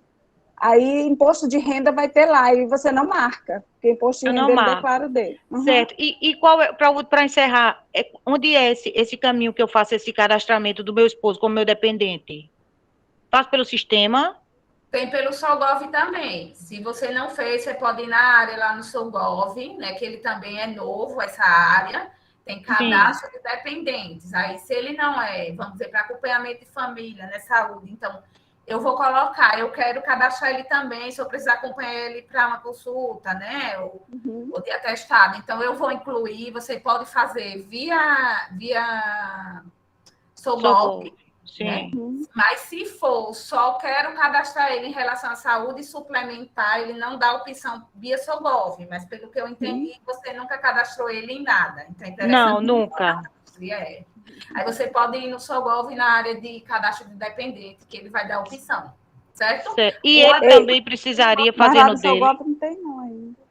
Aí, imposto de renda vai ter lá, e você não marca, porque imposto de renda ele declara o dele. Uhum. Certo. E qual é, para encerrar, onde é esse caminho que eu faço esse cadastramento do meu esposo como meu dependente? Faço pelo sistema? Tem pelo Solgov também. Se você não fez, você pode ir na área lá no Solgov, né, que ele também é novo, essa área. Tem cadastro de dependentes. Aí, se ele não é, vamos dizer, para acompanhamento de família, né, saúde, então, eu vou colocar, eu quero cadastrar ele também, se eu precisar acompanhar ele para uma consulta, né, ou de atestado. Então, eu vou incluir, você pode fazer via Solgov, né? Mas se for, só quero cadastrar ele em relação à saúde suplementar, ele não dá opção via Solgov, mas pelo que eu entendi, você nunca cadastrou ele em nada. Então, não, nunca. Aí você pode ir no Solgov na área de cadastro de dependente, que ele vai dar opção, certo? E ele também precisaria fazer no dele. Solgov não tem não ainda.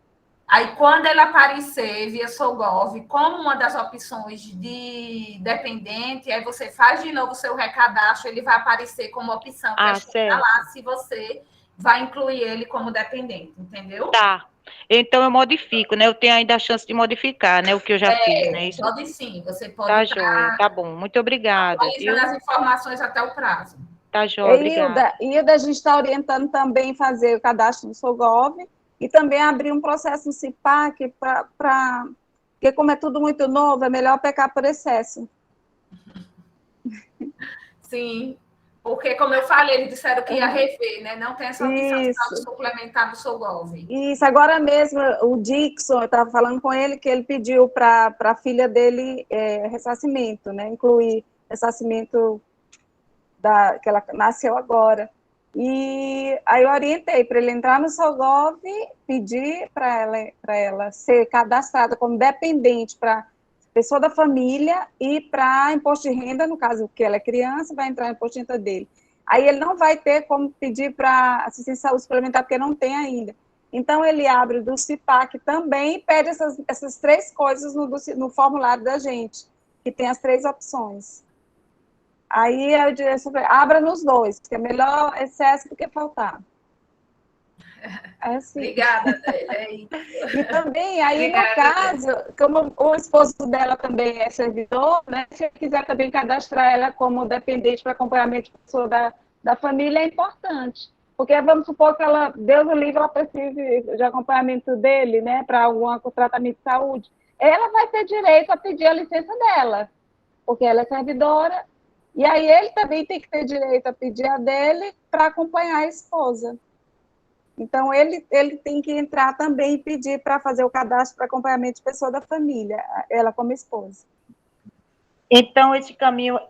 Aí, quando ele aparecer via Solgov como uma das opções de dependente, aí você faz de novo o seu recadastro, ele vai aparecer como opção para chegar lá, se você vai incluir ele como dependente, entendeu? Tá. Então, eu modifico, né? Eu tenho ainda a chance de modificar, né? O que eu já fiz, né? Isso... Pode sim, você pode... Tá joia, tá bom. Muito obrigada. Atualizando as informações até o prazo. Tá joia, obrigada. Hilda, a gente está orientando também fazer o cadastro no Solgov, e também abrir um processo no CIPAC porque como é tudo muito novo, é melhor pecar por excesso. Sim, porque como eu falei, eles disseram que ia rever, né? Não tem essa opção de suplementar no Solgov. Isso, agora mesmo o Dixon, eu estava falando com ele que ele pediu para a filha dele ressarcimento, né? Incluir ressarcimento que ela nasceu agora. E aí eu orientei para ele entrar no Solgov, pedir para ela ser cadastrada como dependente para pessoa da família e para imposto de renda, no caso que ela é criança, vai entrar no imposto de renda dele. Aí ele não vai ter como pedir para assistência de saúde suplementar, porque não tem ainda. Então ele abre do CIPAC também e pede essas três coisas no formulário da gente, que tem as três opções. Aí eu disse, abra nos dois, que é melhor excesso do que faltar. É assim. Obrigada, Adélia. E também, aí Obrigada, no caso, como o esposo dela também é servidor, né? Se eu quiser também cadastrar ela como dependente para acompanhamento de pessoa da família, é importante. Porque vamos supor que ela, Deus o livre, ela precise de acompanhamento dele, né? Para algum tratamento de saúde. Ela vai ter direito a pedir a licença dela, porque ela é servidora. E aí ele também tem que ter direito a pedir a dele para acompanhar a esposa. Então, ele tem que entrar também e pedir para fazer o cadastro para acompanhamento de pessoa da família, ela como esposa. Então, esse caminho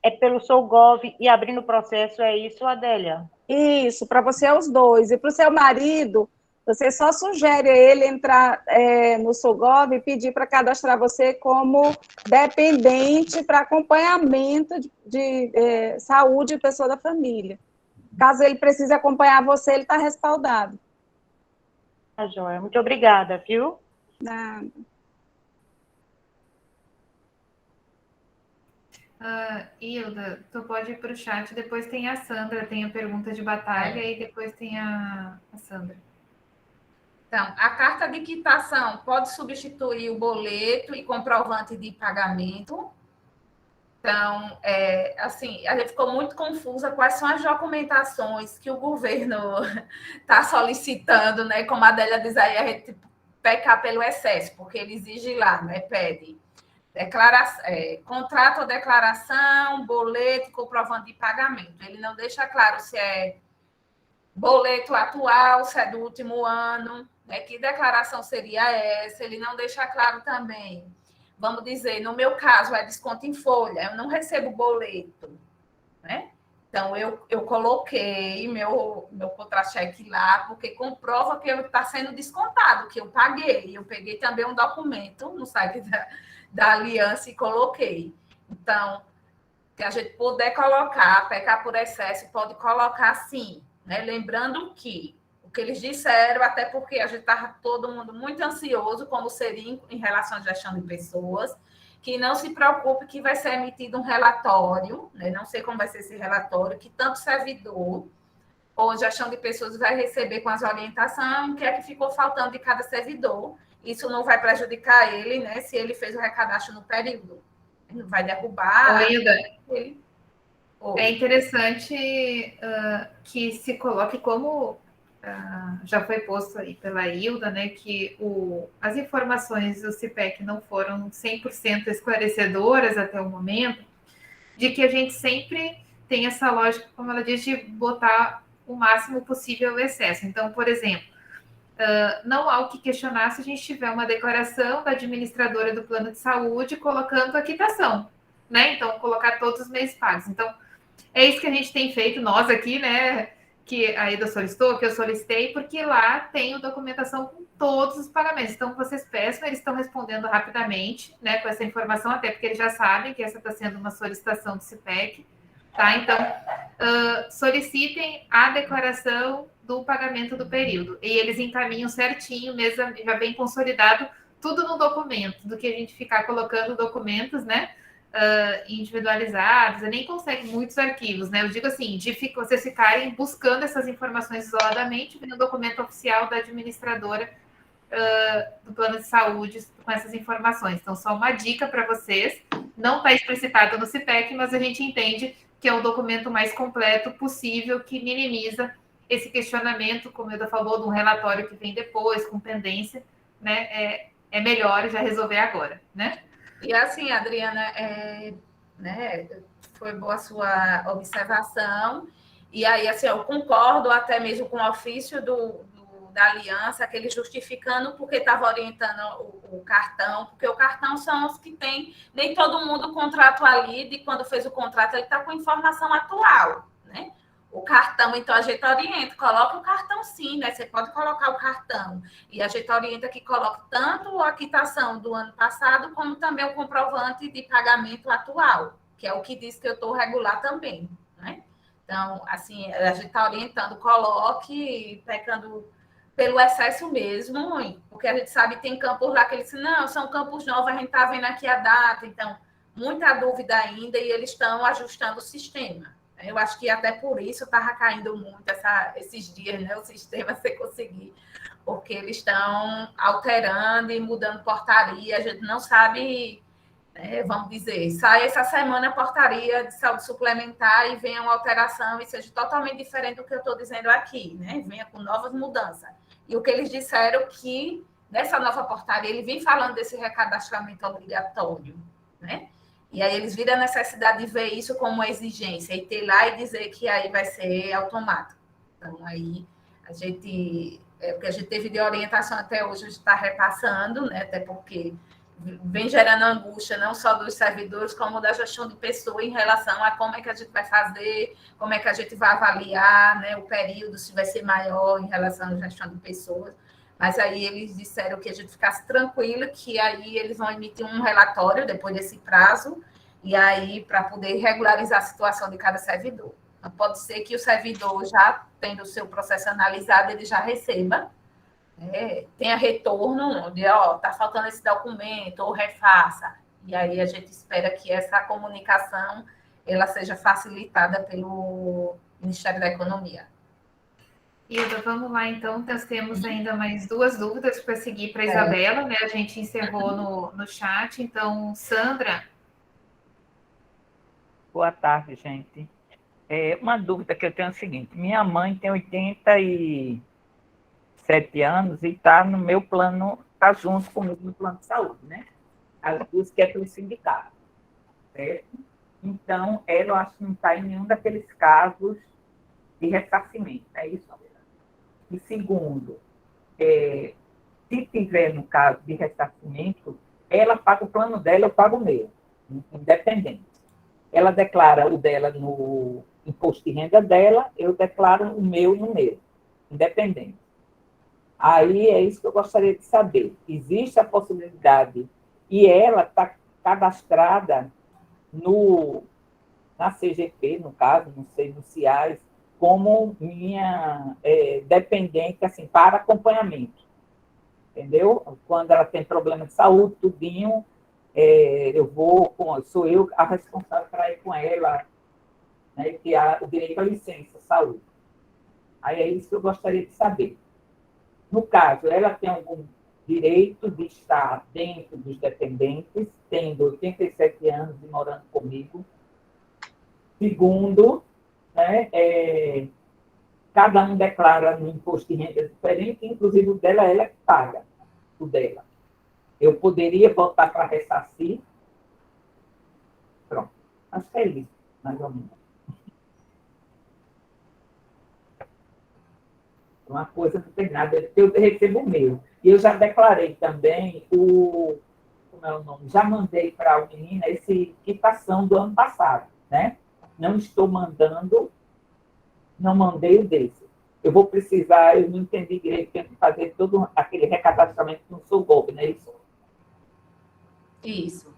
é pelo Sougov e abrindo o processo, é isso, Adélia? Isso, para você é os dois. E para o seu marido, você só sugere a ele entrar no Sougov e pedir para cadastrar você como dependente para acompanhamento de saúde de pessoa da família. Caso ele precise acompanhar você, ele está respaldado. Tá joia. Muito obrigada, viu? Nada. Hilda, tu pode ir para o chat, depois tem a Sandra, tem a pergunta de batalha e depois tem a Sandra. Então, a carta de quitação pode substituir o boleto e comprovante de pagamento. Então, assim, a gente ficou muito confusa quais são as documentações que o governo está solicitando, né? Como a Adélia diz aí, a gente pecar pelo excesso, porque ele exige lá, né? Pede contrato ou declaração, boleto, comprovante de pagamento. Ele não deixa claro se é boleto atual, se é do último ano, né? Que declaração seria essa? Ele não deixa claro também. Vamos dizer, no meu caso, é desconto em folha, eu não recebo boleto, né? Então, eu coloquei meu contra-cheque lá, porque comprova que está sendo descontado, que eu paguei. Eu peguei também um documento no site da Aliança e coloquei. Então, se a gente puder colocar, pecar por excesso, pode colocar sim, né? Lembrando que o que eles disseram, até porque a gente estava todo mundo muito ansioso, como seria em relação à gestão de pessoas, que não se preocupe que vai ser emitido um relatório, né? Não sei como vai ser esse relatório, que tanto servidor ou gestão de pessoas vai receber com as orientações, o que é que ficou faltando de cada servidor. Isso não vai prejudicar ele, né? Se ele fez o recadastro no período. Ele não vai derrubar. Oi, Hilda. É interessante que se coloque como já foi posto aí pela Hilda, né, que as informações do CIPEC não foram 100% esclarecedoras até o momento, de que a gente sempre tem essa lógica, como ela diz, de botar o máximo possível o excesso. Então, por exemplo, não há o que questionar se a gente tiver uma declaração da administradora do plano de saúde colocando a quitação, né? Então, colocar todos os meses pagos. Então, é isso que a gente tem feito, nós aqui, né? Que a Hilda solicitou, que eu solicitei, porque lá tem a documentação com todos os pagamentos. Então, vocês peçam, eles estão respondendo rapidamente, né, com essa informação, até porque eles já sabem que essa está sendo uma solicitação do CIPEC, tá? Então, solicitem a declaração do pagamento do período. E eles encaminham certinho, mesmo, já bem consolidado, tudo no documento, do que a gente ficar colocando documentos, né? Individualizados, eu nem consegue muitos arquivos, né? Eu digo assim, de vocês ficarem buscando essas informações isoladamente, vendo o documento oficial da administradora do plano de saúde com essas informações. Então, só uma dica para vocês, não está explicitado no CIPEC, mas a gente entende que é o documento mais completo possível, que minimiza esse questionamento, como a Hilda falou, de um relatório que vem depois, com pendência, né? É melhor já resolver agora, né? E assim, Adriana, né, foi boa a sua observação. E aí, assim, eu concordo até mesmo com o ofício da Aliança, aquele justificando porque estava orientando o cartão, porque o cartão são os que tem, nem todo mundo contratualida, e quando fez o contrato, ele está com informação atual, né? O cartão, então, a gente orienta, coloca o cartão sim, né? Você pode colocar o cartão. E a gente orienta que coloque tanto a quitação do ano passado, como também o comprovante de pagamento atual, que é o que diz que eu estou regular também, né? Então, assim, a gente está orientando, coloque, pecando pelo excesso mesmo, porque a gente sabe que tem campos lá que eles dizem, não, são campos novos, a gente está vendo aqui a data, então, muita dúvida ainda, e eles estão ajustando o sistema. Eu acho que até por isso estava caindo muito esses dias, né, o sistema sem conseguir, porque eles estão alterando e mudando portaria, a gente não sabe, né, vamos dizer, sai essa semana a portaria de saúde suplementar e venha uma alteração e seja totalmente diferente do que eu estou dizendo aqui, né? Venha com novas mudanças. E o que eles disseram que nessa nova portaria, ele vem falando desse recadastramento obrigatório, né? E aí eles viram a necessidade de ver isso como uma exigência e ter lá e dizer que aí vai ser automático. Então, aí a gente, o que a gente teve de orientação até hoje, a gente está repassando, né? Até porque vem gerando angústia não só dos servidores, como da gestão de pessoa em relação a como é que a gente vai fazer, como é que a gente vai avaliar, né, o período, se vai ser maior em relação à gestão de pessoas. Mas aí eles disseram que a gente ficasse tranquilo, que aí eles vão emitir um relatório depois desse prazo, e aí para poder regularizar a situação de cada servidor. Então, pode ser que o servidor, já tendo o seu processo analisado, ele já receba, tenha retorno, de está faltando esse documento, ou refaça. E aí a gente espera que essa comunicação ela seja facilitada pelo Ministério da Economia. Hilda, vamos lá, então. Nós temos ainda mais 2 dúvidas para seguir para a Isabela, né? A gente encerrou no chat. Então, Sandra. Boa tarde, gente. Uma dúvida que eu tenho é o seguinte: minha mãe tem 87 anos e está no meu plano, está junto comigo no plano de saúde, né? As duas que é pelo sindicato, certo? Então, ela, eu acho que não está em nenhum daqueles casos de ressarcimento, é isso? E segundo, se tiver no caso de ressarcimento, ela paga o plano dela, eu pago o meu, independente. Ela declara o dela no imposto de renda dela, eu declaro o meu no meu, independente. Aí é isso que eu gostaria de saber. Existe a possibilidade, e ela está cadastrada na CGP, no caso, não sei, no CIAS, como minha dependente, assim, para acompanhamento. Entendeu? Quando ela tem problema de saúde, tudinho, sou eu a responsável para ir com ela, né, que há o direito à licença, saúde. Aí é isso que eu gostaria de saber. No caso, ela tem algum direito de estar dentro dos dependentes, tendo 87 anos e morando comigo. Segundo, né, cada um declara no imposto de renda diferente, inclusive o dela, ela que paga o dela. Eu poderia voltar para ressarcir? Pronto. Acho que é isso, mais ou menos. Uma coisa não tem nada, eu recebo o meu. E eu já declarei também como é o nome? Já mandei para a menina esse quitação do ano passado, né? Não estou mandando, não mandei o desse. Eu vou precisar, eu não entendi direito, tenho que fazer todo aquele recadastramento no Sulgov, não é isso? Isso.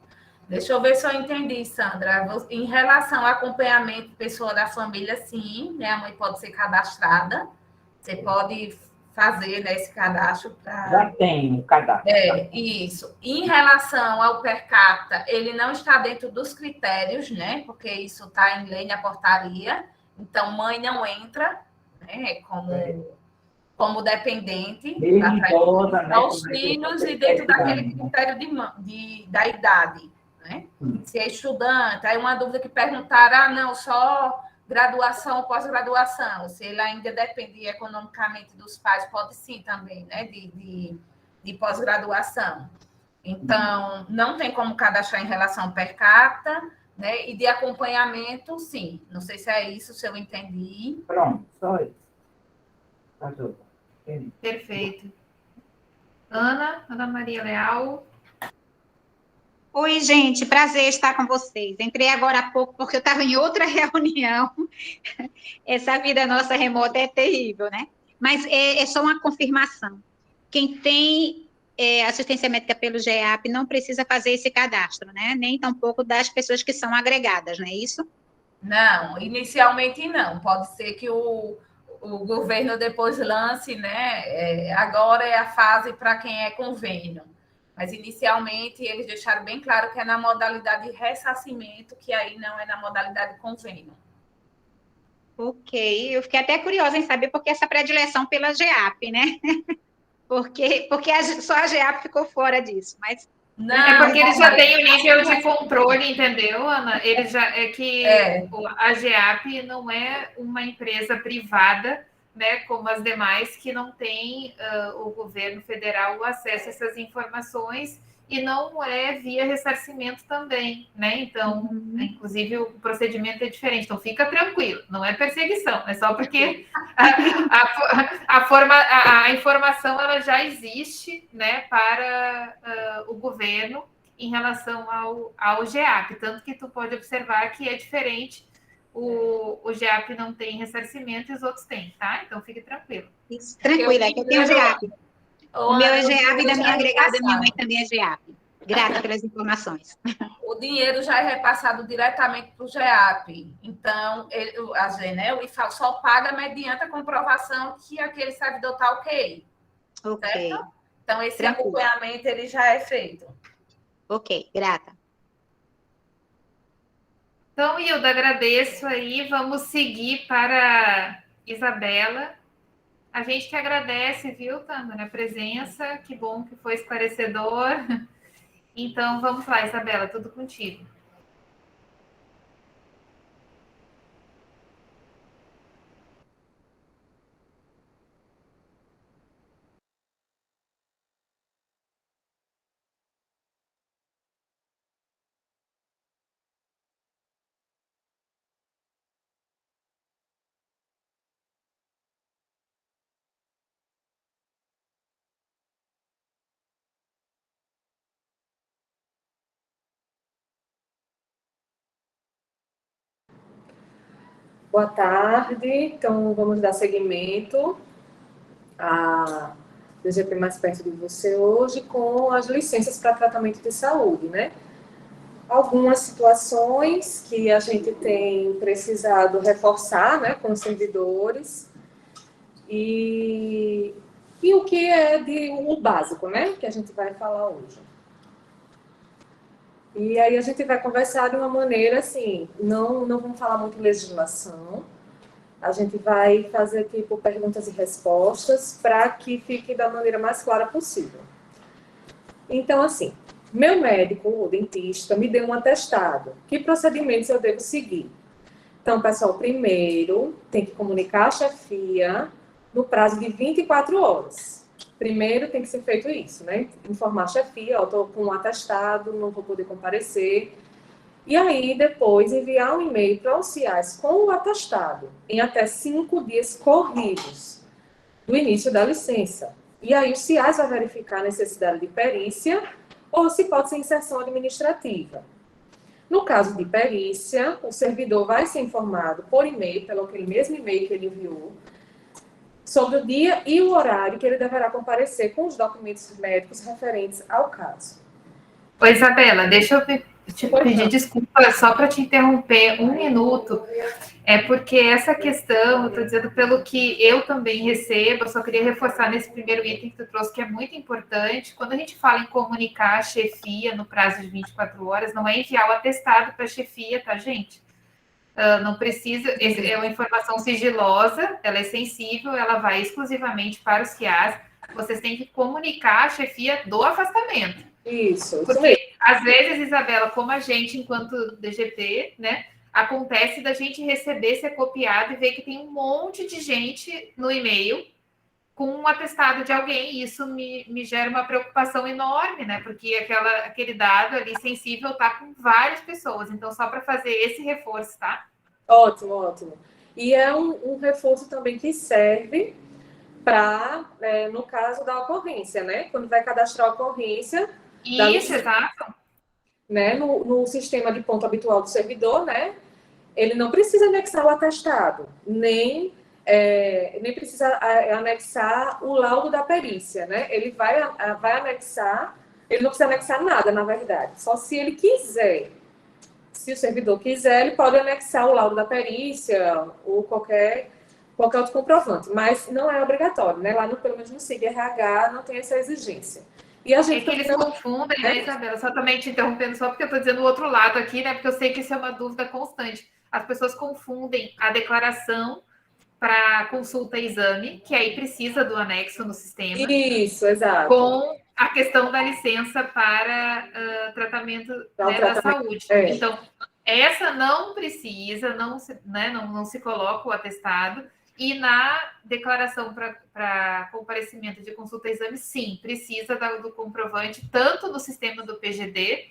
Deixa eu ver se eu entendi, Sandra. Em relação ao acompanhamento pessoa da família, sim, né? A mãe pode ser cadastrada. Você pode fazer, né, esse cadastro para... Já tenho o cadastro. Isso. Em relação ao per capita, ele não está dentro dos critérios, né? Porque isso está em lei na portaria. Então, mãe não entra, né, como dependente. Idosa, né, aos filhos e dentro daquele critério da idade, né? Se é estudante, aí uma dúvida que perguntaram, não, só graduação ou pós-graduação, se ele ainda depende economicamente dos pais, pode sim também, né, de pós-graduação. Então, não tem como cadastrar em relação ao per capita, né, e de acompanhamento, sim. Não sei se é isso, se eu entendi. Pronto, só isso. Ajuda. Perfeito. Ana Maria Leal. Oi, gente, prazer estar com vocês. Entrei agora há pouco porque eu estava em outra reunião. Essa vida nossa remota é terrível, né? Mas é só uma confirmação. Quem tem assistência médica pelo GEAP não precisa fazer esse cadastro, né? Nem tampouco das pessoas que são agregadas, não é isso? Não, inicialmente não. Pode ser que o governo depois lance, né? Agora é a fase para quem é convênio. Mas, inicialmente, eles deixaram bem claro que é na modalidade de ressarcimento, que aí não é na modalidade convênio. Ok, eu fiquei até curiosa em saber por que essa predileção pela GEAP, né? Porque só a GEAP ficou fora disso, mas É porque eles já têm o nível de controle, entendeu, Ana? Ele já é que a GEAP não é uma empresa privada, né, como as demais, que não tem o governo federal o acesso a essas informações e não é via ressarcimento também, né? Então, inclusive, o procedimento é diferente. Então, fica tranquilo, não é perseguição, é só porque a informação ela já existe, né, para o governo em relação ao GEAP, tanto que tu pode observar que é diferente, o GEAP não tem ressarcimento e os outros têm, tá? Então fique tranquilo. Tranquila, que eu tenho GEAP. O meu é GEAP e da minha agregada, minha mãe também é GEAP. Grata pelas informações. O dinheiro já é repassado diretamente para o GEAP. Então, a GENE, o IFAL só paga mediante a comprovação que aquele servidor está ok. Ok. Certo? Então, esse Tranquilo. acompanhamento ele já é feito. Ok, grata. Então, Hilda, agradeço aí. Vamos seguir para Isabela. A gente que agradece, viu, Tânia, a presença. Que bom que foi esclarecedor. Então, vamos lá, Isabela, tudo contigo. Boa tarde, então vamos dar seguimento a DGP Mais Perto de Você hoje com as licenças para tratamento de saúde, né? Algumas situações que a gente tem precisado reforçar, né, com os servidores e o que é o básico, né, que a gente vai falar hoje. E aí a gente vai conversar de uma maneira assim, não vamos falar muito em legislação, a gente vai fazer tipo perguntas e respostas para que fique da maneira mais clara possível. Então, assim, meu médico, o dentista, me deu um atestado. Que procedimentos eu devo seguir? Então, pessoal, primeiro tem que comunicar a chefia no prazo de 24 horas. Primeiro tem que ser feito isso, né? Informar a chefia, ó, estou com um atestado, não vou poder comparecer. E aí, depois, enviar um e-mail para o CIAS com o atestado, em até 5 dias corridos do início da licença. E aí, o CIAS vai verificar a necessidade de perícia ou se pode ser inserção administrativa. No caso de perícia, o servidor vai ser informado por e-mail, pelo aquele mesmo e-mail que ele enviou, sobre o dia e o horário que ele deverá comparecer com os documentos médicos referentes ao caso. Oi, Isabela, deixa eu te pedir desculpa só para te interromper um minuto. É porque essa questão, eu estou dizendo pelo que eu também recebo, eu só queria reforçar nesse primeiro item que tu trouxe, que é muito importante. Quando a gente fala em comunicar a chefia no prazo de 24 horas, não é enviar o atestado para a chefia, tá, gente? Não precisa, é uma informação sigilosa, ela é sensível, ela vai exclusivamente para os CIAS. Vocês têm que comunicar a chefia do afastamento. Isso. Porque, às vezes, Isabela, como a gente, enquanto DGP, né, acontece da gente receber, ser copiado e ver que tem um monte de gente no e-mail com um atestado de alguém, e isso me gera uma preocupação enorme, né? Porque aquele dado ali sensível está com várias pessoas. Então, só para fazer esse reforço, tá? Ótimo, ótimo. E é um reforço também que serve para, no caso da ocorrência, né? Quando vai cadastrar a ocorrência... Isso, exato. Né? No sistema de ponto habitual do servidor, né? Ele não precisa anexar o atestado, nem precisa anexar o laudo da perícia, né? Ele vai anexar, ele não precisa anexar nada, na verdade, só se ele quiser. Se o servidor quiser, ele pode anexar o laudo da perícia ou qualquer outro comprovante, mas não é obrigatório, né? Lá, pelo menos no SIG-RH, não tem essa exigência. E a gente que eles confundem, né, Isabela? Só também te interrompendo, só porque eu estou dizendo o outro lado aqui, né? Porque eu sei que isso é uma dúvida constante. as pessoas confundem a declaração para consulta e exame, que aí precisa do anexo no sistema. Isso, exato. Com a questão da licença para tratamento, né, da saúde. Então, essa não precisa, não se coloca o atestado, e na declaração para comparecimento de consulta e exame, sim, precisa do comprovante, tanto no sistema do PGD,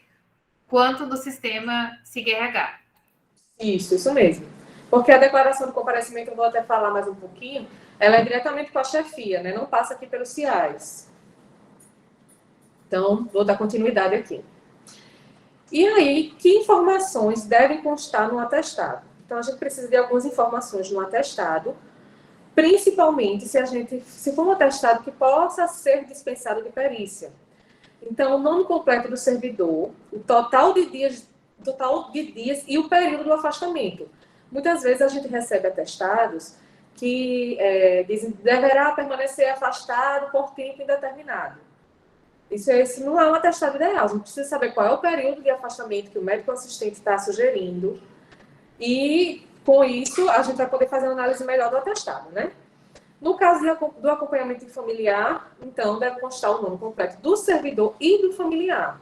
quanto no sistema SIG-RH. Isso mesmo. Porque a declaração de comparecimento, eu vou até falar mais um pouquinho, ela é diretamente com a chefia, né? Não passa aqui pelos CIAs. Então, vou dar continuidade aqui. E aí, que informações devem constar no atestado? Então, a gente precisa de algumas informações no atestado, principalmente se for um atestado que possa ser dispensado de perícia. Então, o nome completo do servidor, o total de dias e o período do afastamento. Muitas vezes a gente recebe atestados que dizem que deverá permanecer afastado por tempo indeterminado. Isso não é um atestado ideal. A gente precisa saber qual é o período de afastamento que o médico assistente está sugerindo. E, com isso, a gente vai poder fazer uma análise melhor do atestado, né? No caso do acompanhamento familiar, então, deve constar o nome completo do servidor e do familiar.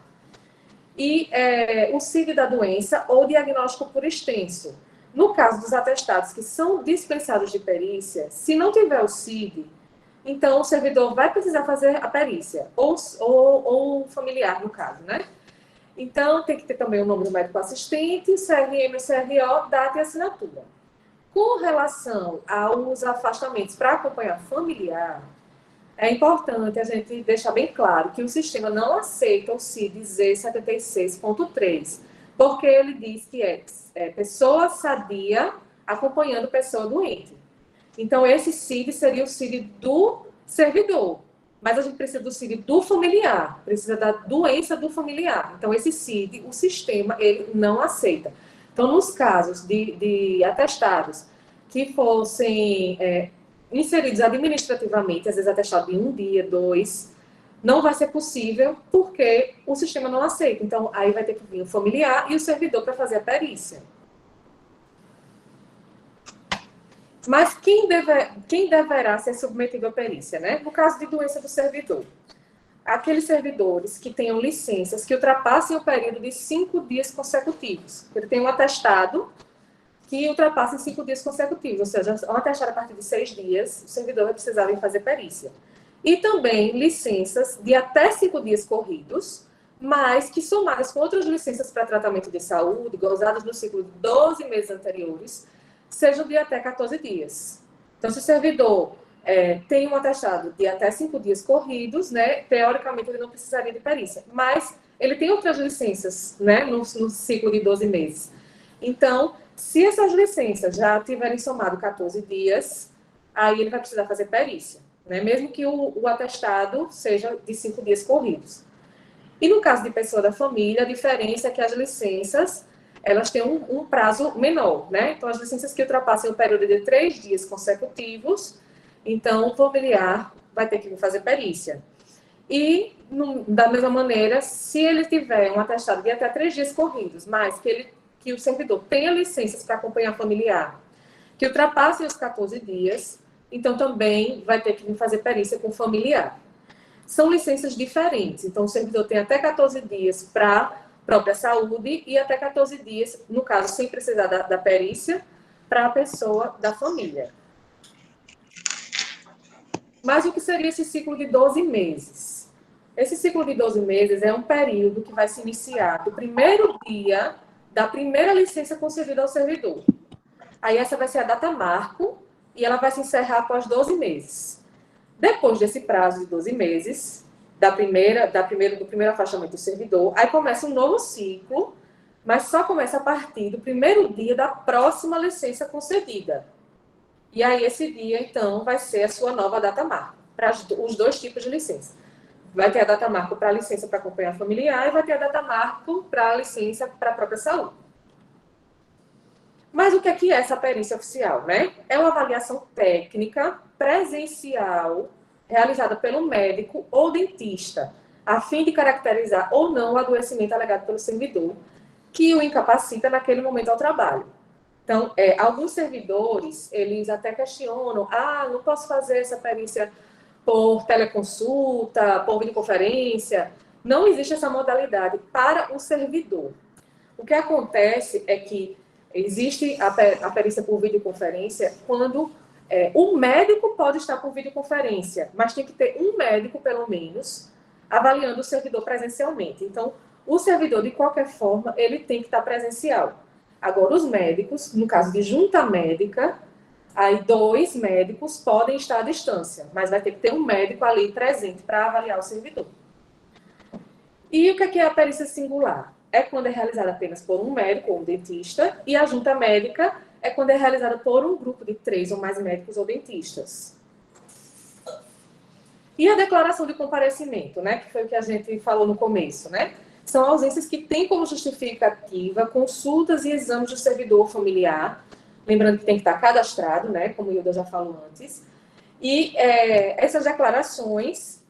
E o CID da doença ou diagnóstico por extenso. No caso dos atestados que são dispensados de perícia, se não tiver o CID, então o servidor vai precisar fazer a perícia, ou o familiar, no caso, né? Então, tem que ter também o nome do médico assistente, CRM, CRO, data e assinatura. Com relação aos afastamentos para acompanhar familiar, é importante a gente deixar bem claro que o sistema não aceita o CID Z76.3, porque ele diz que é pessoa sadia acompanhando pessoa doente. Então, esse CID seria o CID do servidor, mas a gente precisa do CID do familiar, precisa da doença do familiar. Então, esse CID, o sistema, ele não aceita. Então, nos casos de atestados que fossem inseridos administrativamente, às vezes atestado de 1 dia, 2, não vai ser possível porque o sistema não aceita. Então, aí vai ter que vir o familiar e o servidor para fazer a perícia. Mas quem deverá ser submetido à perícia, né? No caso de doença do servidor, aqueles servidores que tenham licenças que ultrapassem o período de 5 dias consecutivos. Ele tem um atestado que ultrapassa em 5 dias consecutivos, ou seja, um atestado a partir de 6 dias, o servidor vai precisar vir fazer perícia. E também licenças de até 5 dias corridos, mas que somadas com outras licenças para tratamento de saúde, gozadas no ciclo de 12 meses anteriores, sejam de até 14 dias. Então, se o servidor tem um atestado de até 5 dias corridos, né, teoricamente ele não precisaria de perícia, mas ele tem outras licenças, né, no ciclo de 12 meses. Então, se essas licenças já tiverem somado 14 dias, aí ele vai precisar fazer perícia, né, mesmo que o atestado seja de 5 dias corridos. E no caso de pessoa da família, a diferença é que as licenças elas têm um prazo menor, né? Então, as licenças que ultrapassem o período de 3 dias consecutivos, então o familiar vai ter que fazer perícia. E, da mesma maneira, se ele tiver um atestado de até 3 dias corridos, mas que o servidor tenha licenças para acompanhar familiar, que ultrapassem os 14 dias, então também vai ter que fazer perícia com familiar. São licenças diferentes, então o servidor tem até 14 dias para própria saúde e até 14 dias, no caso, sem precisar da perícia, para a pessoa da família. Mas o que seria esse ciclo de 12 meses? Esse ciclo de 12 meses é um período que vai se iniciar do primeiro dia da primeira licença concedida ao servidor. Aí essa vai ser a data marco e ela vai se encerrar após 12 meses. Depois desse prazo de 12 meses, do primeiro afastamento do servidor, aí começa um novo ciclo, mas só começa a partir do primeiro dia da próxima licença concedida. E aí esse dia, então, vai ser a sua nova data marco, para os 2 tipos de licença. Vai ter a data marco para a licença para acompanhar familiar e vai ter a data marco para a licença para a própria saúde. Mas o que é essa perícia oficial, né? É uma avaliação técnica presencial realizada pelo médico ou dentista, a fim de caracterizar ou não o adoecimento alegado pelo servidor, que o incapacita naquele momento ao trabalho. Então, alguns servidores, eles até questionam, não posso fazer essa perícia por teleconsulta, por videoconferência. Não existe essa modalidade para o servidor. O que acontece é que existe a perícia por videoconferência quando o médico pode estar por videoconferência, mas tem que ter um médico, pelo menos, avaliando o servidor presencialmente. Então, o servidor, de qualquer forma, ele tem que estar presencial. Agora, os médicos, no caso de junta médica, aí 2 médicos podem estar à distância, mas vai ter que ter um médico ali presente para avaliar o servidor. E o que é a perícia singular? É quando é realizada apenas por um médico ou um dentista, e a junta médica é quando é realizada por um grupo de 3 ou mais médicos ou dentistas. E a declaração de comparecimento, né, que foi o que a gente falou no começo, né? São ausências que têm como justificativa consultas e exames do servidor familiar, lembrando que tem que estar cadastrado, né, como o Hilda já falou antes. E essas declarações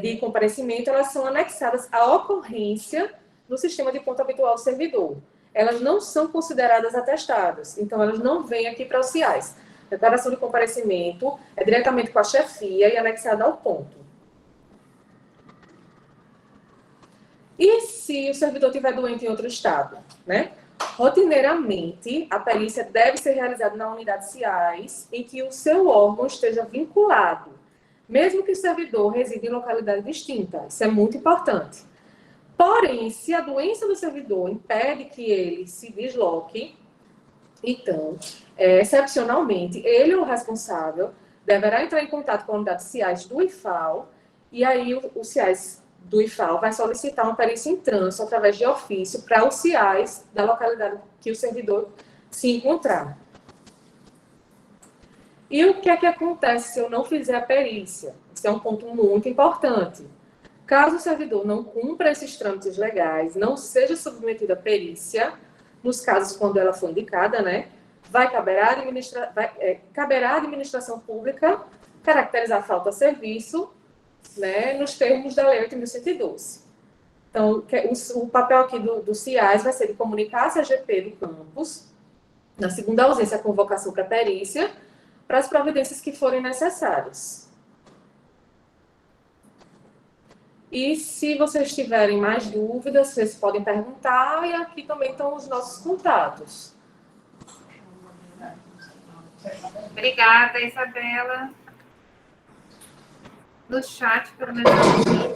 de comparecimento, elas são anexadas à ocorrência no sistema de ponto habitual do servidor. Elas não são consideradas atestados, então elas não vêm aqui para os CIAs. A declaração de comparecimento é diretamente com a chefia e anexada ao ponto. E se o servidor estiver doente em outro estado, né? Rotineiramente, a perícia deve ser realizada na unidade CIAs em que o seu órgão esteja vinculado, mesmo que o servidor resida em localidade distinta. Isso é muito importante. Porém, se a doença do servidor impede que ele se desloque, então, excepcionalmente, ele ou o responsável deverá entrar em contato com a unidade CIAs do IFAL, e aí o CIAs do IFAL vai solicitar uma perícia em trânsito através de ofício para os CIAs da localidade que o servidor se encontrar. E o que é que acontece se eu não fizer a perícia? Isso é um ponto muito importante. Caso o servidor não cumpra esses trâmites legais, não seja submetido à perícia, nos casos quando ela for indicada, né, caberá à administração pública caracterizar a falta a serviço, né, nos termos da Lei 8.112. Então, o papel aqui do CIAS vai ser de comunicar a CGP do campus, na segunda ausência, a convocação para perícia, para as providências que forem necessárias. E se vocês tiverem mais dúvidas, vocês podem perguntar, e aqui também estão os nossos contatos. Obrigada, Isabela. No chat, pelo menos,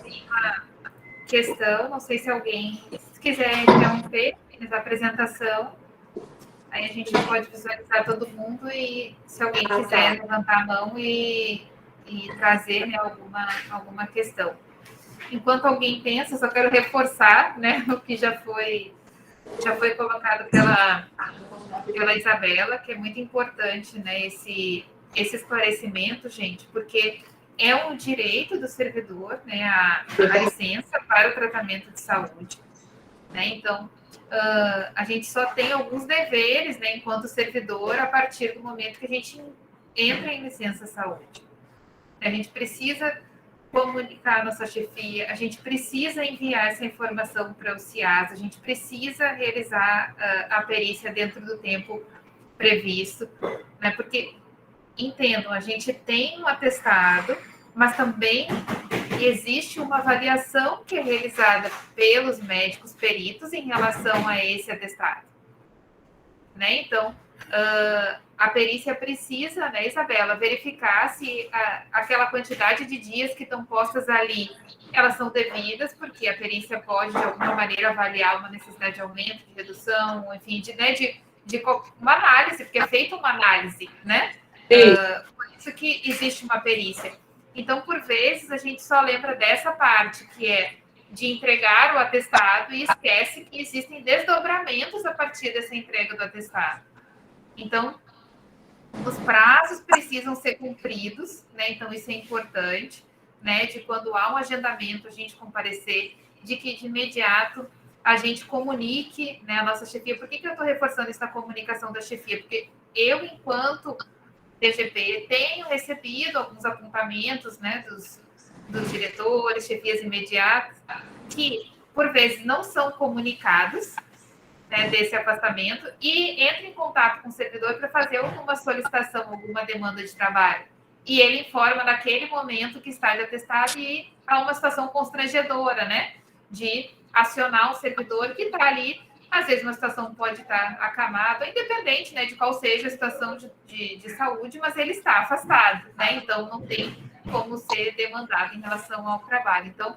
tem uma questão, não sei se alguém, se quiser interromper a apresentação, aí a gente pode visualizar todo mundo e se alguém quiser levantar a mão e trazer, né, alguma questão. Enquanto alguém pensa, só quero reforçar, né, o que já foi colocado pela Isabela, que é muito importante, né, esse esclarecimento, gente, porque é um direito do servidor, né, a licença para o tratamento de saúde, né? Então, a gente só tem alguns deveres, né, enquanto servidor, a partir do momento que a gente entra em licença saúde. A gente precisa comunicar a nossa chefia, a gente precisa enviar essa informação para o CIAS, a gente precisa realizar a perícia dentro do tempo previsto, né? Porque, entendam, a gente tem um atestado, mas também existe uma avaliação que é realizada pelos médicos peritos em relação a esse atestado, né? Então, a perícia precisa, né, Isabela, verificar se aquela quantidade de dias que estão postas ali, elas são devidas, porque a perícia pode, de alguma maneira, avaliar uma necessidade de aumento, de redução, enfim, de uma análise, porque é feita uma análise, né? Por isso que existe uma perícia. Então, por vezes, a gente só lembra dessa parte, que é de entregar o atestado e esquece que existem desdobramentos a partir dessa entrega do atestado. Então, os prazos precisam ser cumpridos, né? Então, isso é importante, né? De quando há um agendamento, a gente comparecer, de que de imediato a gente comunique, né, a nossa chefia. Por que eu estou reforçando essa comunicação da chefia? Porque eu, enquanto DGP, tenho recebido alguns apontamentos, né, dos diretores, chefias imediatas, que, por vezes, não são comunicados, né, desse afastamento e entra em contato com o servidor para fazer alguma solicitação, alguma demanda de trabalho. E ele informa naquele momento que está de atestado e há uma situação constrangedora, né? De acionar o servidor que está ali. Às vezes uma situação pode estar acamada, independente, né, de qual seja a situação de saúde, mas ele está afastado, né? Então não tem como ser demandado em relação ao trabalho. Então,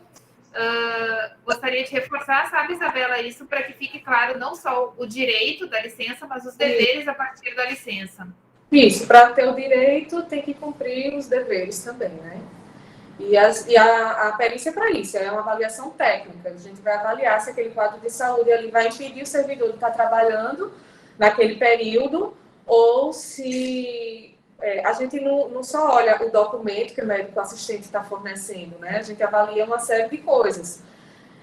gostaria de reforçar, sabe, Isabela, isso para que fique claro não só o direito da licença, mas os deveres a partir da licença. Isso, para ter o direito, tem que cumprir os deveres também, né? E a perícia é para isso, é uma avaliação técnica. A gente vai avaliar se aquele quadro de saúde ali vai impedir o servidor de estar trabalhando naquele período, ou se a gente não só olha o documento que o médico assistente está fornecendo, né? A gente avalia uma série de coisas.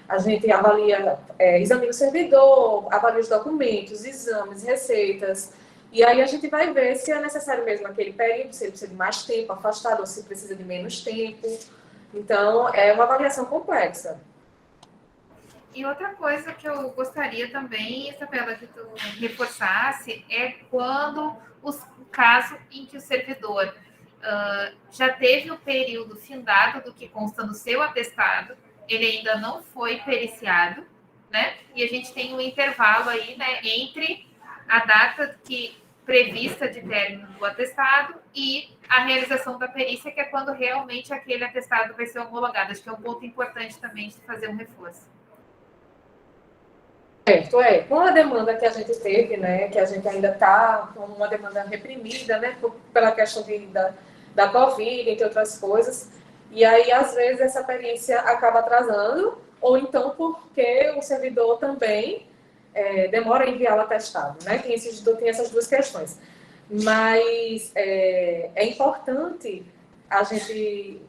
A gente avalia, examina o servidor, avalia os documentos, exames, receitas. E aí a gente vai ver se é necessário mesmo aquele período, se ele precisa de mais tempo afastado ou se precisa de menos tempo. Então, é uma avaliação complexa. E outra coisa que eu gostaria também, Isabela, que tu reforçasse, é quando o caso em que o servidor já teve o período findado do que consta no seu atestado, ele ainda não foi periciado, né? E a gente tem um intervalo aí, né, entre a data prevista de término do atestado e a realização da perícia, que é quando realmente aquele atestado vai ser homologado. Acho que é um ponto importante também de fazer um reforço. Certo, com a demanda que a gente teve, né, que a gente ainda está com uma demanda reprimida, né, pela questão da Covid, entre outras coisas, e aí, às vezes, essa perícia acaba atrasando, ou então porque o servidor também demora a enviar o atestado, né? Tem essas duas questões. Mas é importante a gente...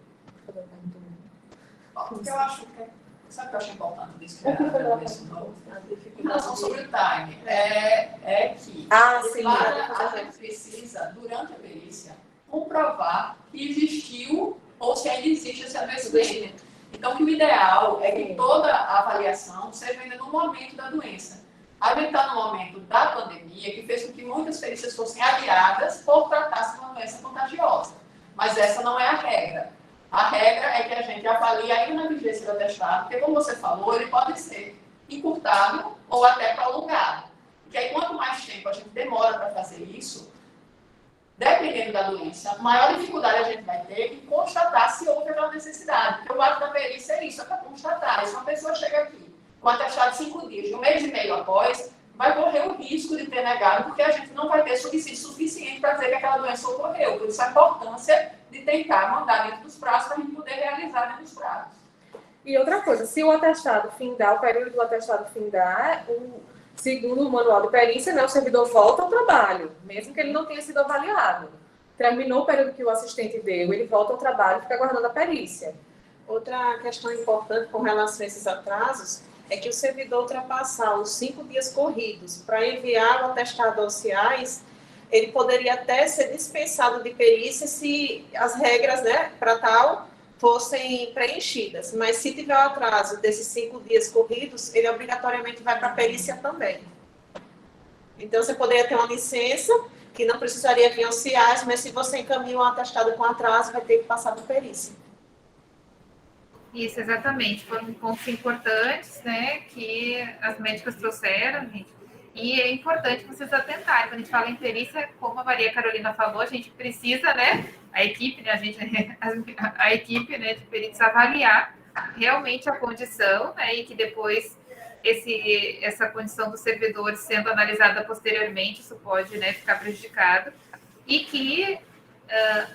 O que eu acho que... Sabe o que eu acho importante disso? Em relação sobre o time, é que a gente precisa, durante a perícia, comprovar que existiu ou se ainda existe esse adoecimento. Então, que o ideal é que toda a avaliação seja ainda no momento da doença. A gente está no momento da pandemia, que fez com que muitas perícias fossem adiadas por tratar-se de uma doença contagiosa. Mas essa não é a regra. A regra é que a gente avalie ainda na vigência do atestado, porque, como você falou, ele pode ser encurtado ou até prolongado. Porque aí, quanto mais tempo a gente demora para fazer isso, dependendo da doença, maior dificuldade a gente vai ter em constatar se houve aquela necessidade. Porque o ato da perícia é isso, é para constatar. Se uma pessoa chega aqui com atestado de 5 dias, de 1 mês e meio após, vai correr o risco de ter negado, porque a gente não vai ter subsídio suficiente para dizer que aquela doença ocorreu. Por isso a importância de tentar mandar dentro dos prazos para a gente poder realizar dentro dos prazos. E outra coisa, se o atestado findar, o período do atestado findar, segundo o manual de perícia, né, o servidor volta ao trabalho, mesmo que ele não tenha sido avaliado. Terminou o período que o assistente deu, ele volta ao trabalho e fica aguardando a perícia. Outra questão importante com relação a esses atrasos é que o servidor ultrapassar os 5 dias corridos para enviar o atestado aos CIAs, ele poderia até ser dispensado de perícia se as regras, né, para tal fossem preenchidas. Mas se tiver o atraso desses 5 dias corridos, ele obrigatoriamente vai para a perícia também. Então, você poderia ter uma licença que não precisaria vir aos CIAs, mas se você encaminha um atestado com atraso, vai ter que passar por perícia. Isso, exatamente. Foram pontos importantes, né, que as médicas trouxeram, gente. E é importante vocês atentarem. Quando a gente fala em perícia, como a Maria Carolina falou, a gente precisa, né, a equipe, né, a equipe, né, de peritos avaliar realmente a condição, né, e que depois essa condição do servidor sendo analisada posteriormente, isso pode, né, ficar prejudicado. E que,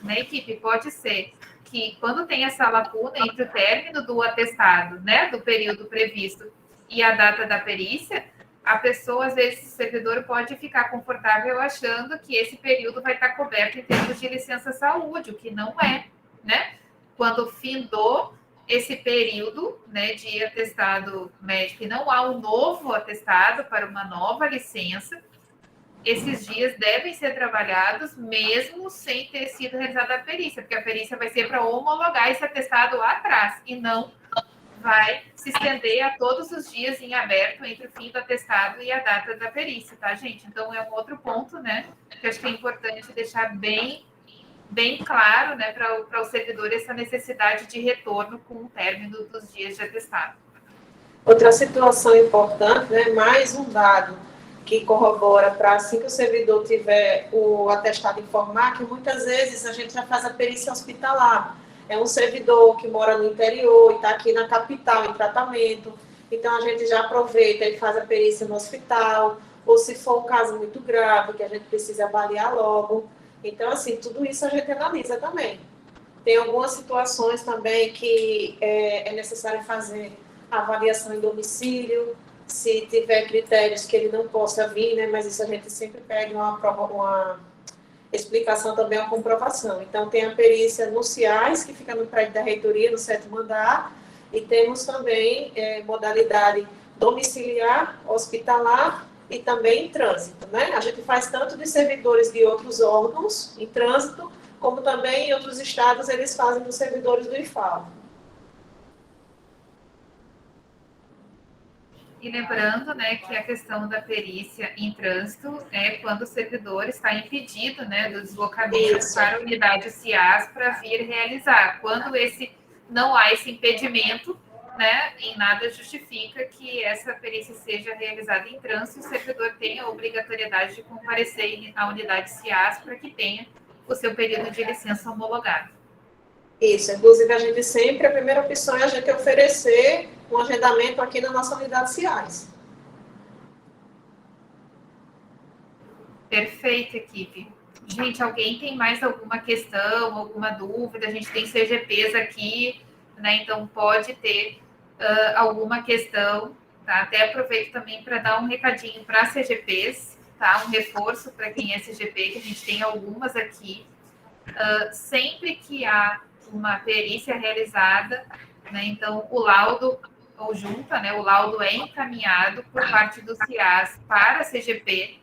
na equipe, pode ser que quando tem essa lacuna entre o término do atestado, né, do período previsto e a data da perícia, a pessoa, às vezes, o servidor pode ficar confortável achando que esse período vai estar coberto em termos de licença-saúde, o que não é, né? Quando findou esse período, né, de atestado médico e não há um novo atestado para uma nova licença, esses dias devem ser trabalhados mesmo sem ter sido realizada a perícia, porque a perícia vai ser para homologar esse atestado lá atrás e não vai se estender a todos os dias em aberto entre o fim do atestado e a data da perícia, tá, gente? Então, é um outro ponto, né, que eu acho que é importante deixar bem claro, né, para o servidor essa necessidade de retorno com o término dos dias de atestado. Outra situação importante, né, mais um dado que corrobora para assim que o servidor tiver o atestado informar, que muitas vezes a gente já faz a perícia hospitalar. É um servidor que mora no interior e está aqui na capital em tratamento, então a gente já aproveita e faz a perícia no hospital, ou se for um caso muito grave, que a gente precisa avaliar logo. Então, assim, tudo isso a gente analisa também. Tem algumas situações também que é necessário fazer a avaliação em domicílio, se tiver critérios que ele não possa vir, né, mas isso a gente sempre pede uma explicação também, uma comprovação. Então, tem a perícia no CIAS, que fica no prédio da reitoria, no 7º andar, e temos também modalidade domiciliar, hospitalar e também em trânsito, né? A gente faz tanto de servidores de outros órgãos em trânsito, como também em outros estados eles fazem dos servidores do IFAL. E lembrando, né, que a questão da perícia em trânsito é quando o servidor está impedido, né, do deslocamento para a unidade CIAS para vir realizar. Quando não há esse impedimento, né, em nada justifica que essa perícia seja realizada em trânsito e o servidor tenha a obrigatoriedade de comparecer à unidade CIAS para que tenha o seu período de licença homologado. Isso, inclusive a gente sempre, a primeira opção é a gente oferecer um agendamento aqui na nossa unidade CIAS. Perfeito, equipe. Gente, alguém tem mais alguma questão, alguma dúvida? A gente tem CGPs aqui, né? Então pode ter alguma questão, tá? Até aproveito também para dar um recadinho para CGPs, tá? Um reforço para quem é CGP, que a gente tem algumas aqui. Sempre que há uma perícia realizada, né? Então o laudo ou junta, né? O laudo é encaminhado por parte do CIAS para a CGP.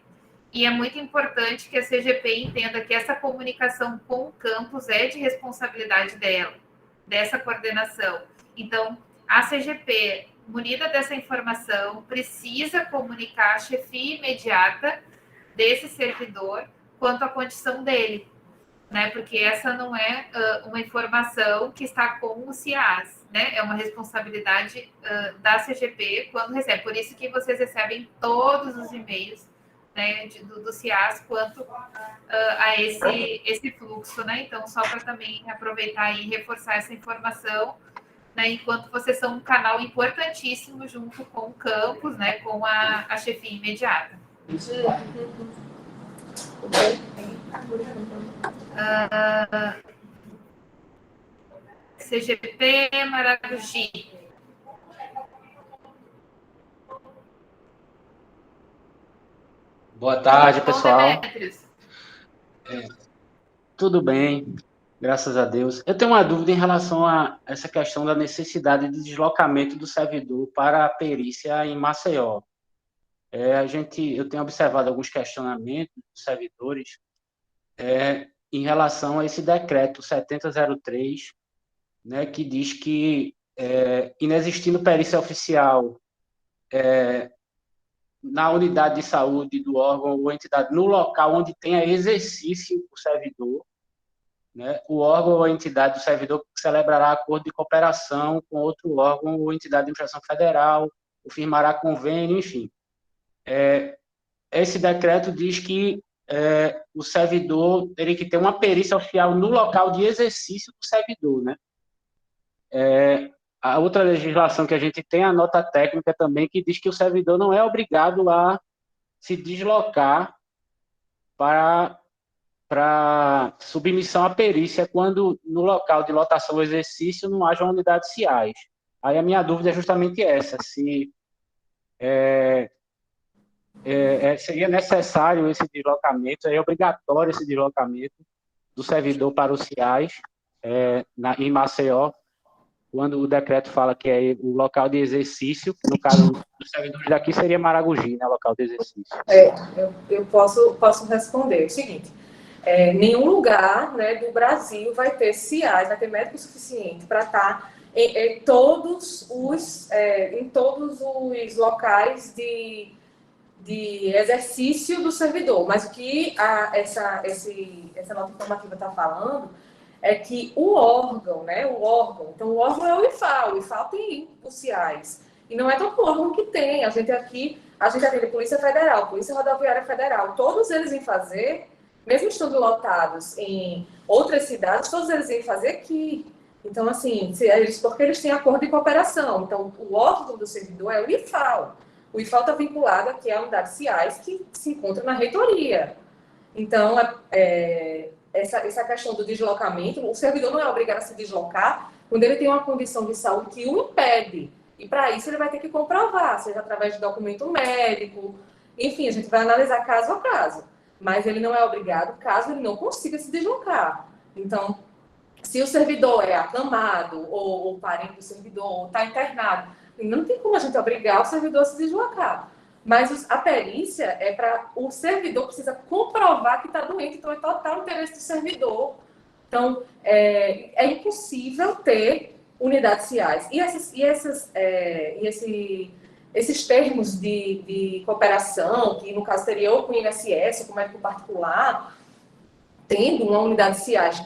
E é muito importante que a CGP entenda que essa comunicação com o campus é de responsabilidade dela, dessa coordenação. Então, a CGP, munida dessa informação, precisa comunicar a chefia imediata desse servidor quanto à condição dele, né? Porque essa não é uma informação que está com o CIAS, né? É uma responsabilidade da CGP quando recebe. Por isso que vocês recebem todos os e-mails, né, do CIAS quanto a esse fluxo, né? Então, só para também aproveitar e reforçar essa informação, né, enquanto vocês são um canal importantíssimo junto com o campus, né, com a chefia imediata. CGP Maragogi. Boa tarde, pessoal. Tudo bem, graças a Deus. Eu tenho uma dúvida em relação a essa questão da necessidade de deslocamento do servidor para a perícia em Maceió. Eu tenho observado alguns questionamentos dos servidores em relação a esse decreto 7003, né, que diz que, inexistindo perícia oficial na unidade de saúde do órgão ou entidade, no local onde tenha exercício o servidor, né, o órgão ou entidade do servidor celebrará acordo de cooperação com outro órgão ou entidade de administração federal, ou firmará convênio, enfim. Esse decreto diz que o servidor teria que ter uma perícia oficial no local de exercício do servidor, né? A outra legislação que a gente tem, a nota técnica também, que diz que o servidor não é obrigado a se deslocar para submissão à perícia quando no local de lotação ou exercício não haja uma unidade CIAS. Aí a minha dúvida é justamente essa, se seria necessário esse deslocamento, é obrigatório esse deslocamento do servidor para o CIAS em Maceió, quando o decreto fala que é o local de exercício, no caso dos servidores daqui seria Maragogi, né, local de exercício. Eu posso responder. É o seguinte, nenhum lugar, né, do Brasil vai ter CIAS, vai ter médico suficiente para estar em todos os locais de exercício do servidor. Mas o que essa nota informativa está falando é que o órgão, né? Então o órgão é o IFAL tem os CIAs. E não é todo órgão que tem. A gente atende Polícia Federal, Polícia Rodoviária Federal. Todos eles vêm fazer, mesmo estando lotados em outras cidades, todos eles vêm fazer aqui. Então, assim, porque eles têm acordo de cooperação. Então, o órgão do servidor é o IFAL. O IFAL está vinculado aqui à unidade CIAs que se encontra na reitoria. Então, essa questão do deslocamento, o servidor não é obrigado a se deslocar quando ele tem uma condição de saúde que o impede. E para isso ele vai ter que comprovar, seja através de documento médico, enfim, a gente vai analisar caso a caso. Mas ele não é obrigado caso ele não consiga se deslocar. Então, se o servidor é acamado, ou o parente do servidor está internado, não tem como a gente obrigar o servidor a se deslocar. Mas a perícia é para o servidor precisa comprovar que está doente, então é total interesse do servidor. Então, é impossível ter unidades CIAs. Esses termos de cooperação, que no caso teria ou com o INSS, ou com o médico particular, tendo uma unidade CIAs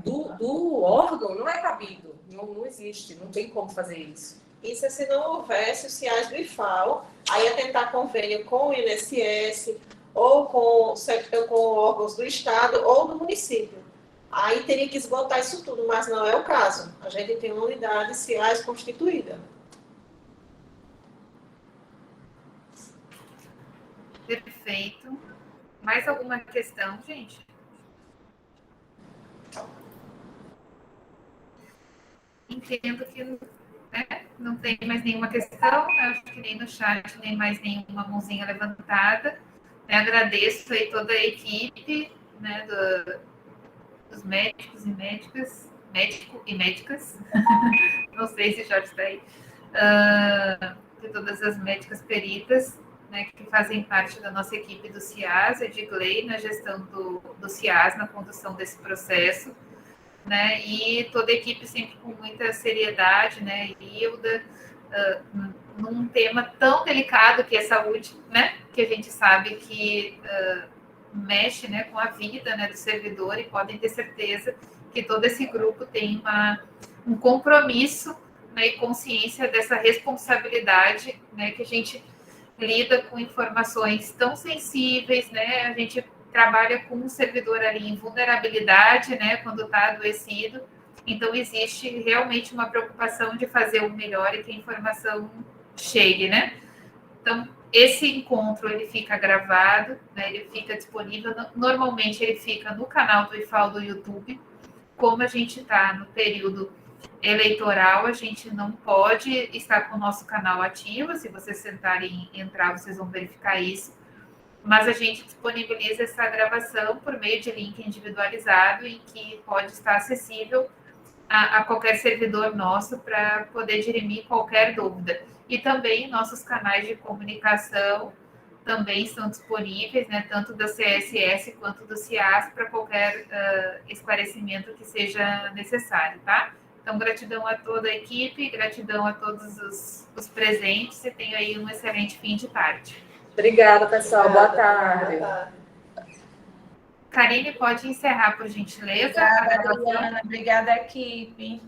do órgão, não é cabido, não existe, não tem como fazer isso. Isso é se não houvesse os CIAs do IFAL, aí é tentar convênio com o INSS, ou com órgãos do Estado ou do município. Aí teria que esgotar isso tudo, mas não é o caso. A gente tem uma unidade CIAs constituída. Perfeito. Mais alguma questão, gente? Entendo que não tem mais nenhuma questão, acho que nem no chat, nem mais nenhuma mãozinha levantada. Agradeço aí toda a equipe, né, dos médicos e médicas, médico e médicas, não sei se o Jorge está aí, de todas as médicas peritas, né, que fazem parte da nossa equipe do CIAS, Edgley, na gestão do CIAS, na condução desse processo, né, e toda a equipe sempre com muita seriedade, né, Hilda, num tema tão delicado que é saúde, né, que a gente sabe que mexe, né, com a vida, né, do servidor, e podem ter certeza que todo esse grupo tem um compromisso, né, e consciência dessa responsabilidade, né, que a gente lida com informações tão sensíveis, né, a gente trabalha com um servidor ali em vulnerabilidade, né, quando está adoecido, então existe realmente uma preocupação de fazer o melhor e que a informação chegue, né. Então, esse encontro, ele fica gravado, né, ele fica disponível, normalmente ele fica no canal do IFAL do YouTube. Como a gente está no período eleitoral, a gente não pode estar com o nosso canal ativo, se vocês tentarem entrar, vocês vão verificar isso, mas a gente disponibiliza essa gravação por meio de link individualizado, em que pode estar acessível a qualquer servidor nosso para poder dirimir qualquer dúvida. E também nossos canais de comunicação também estão disponíveis, né, tanto da CSS quanto do CIAS, para qualquer esclarecimento que seja necessário, tá? Então, gratidão a toda a equipe, gratidão a todos os presentes, e tenham aí um excelente fim de tarde. Obrigada, pessoal. Boa tarde. Karine, pode encerrar, por gentileza? Obrigada, Adriana. Obrigada, equipe.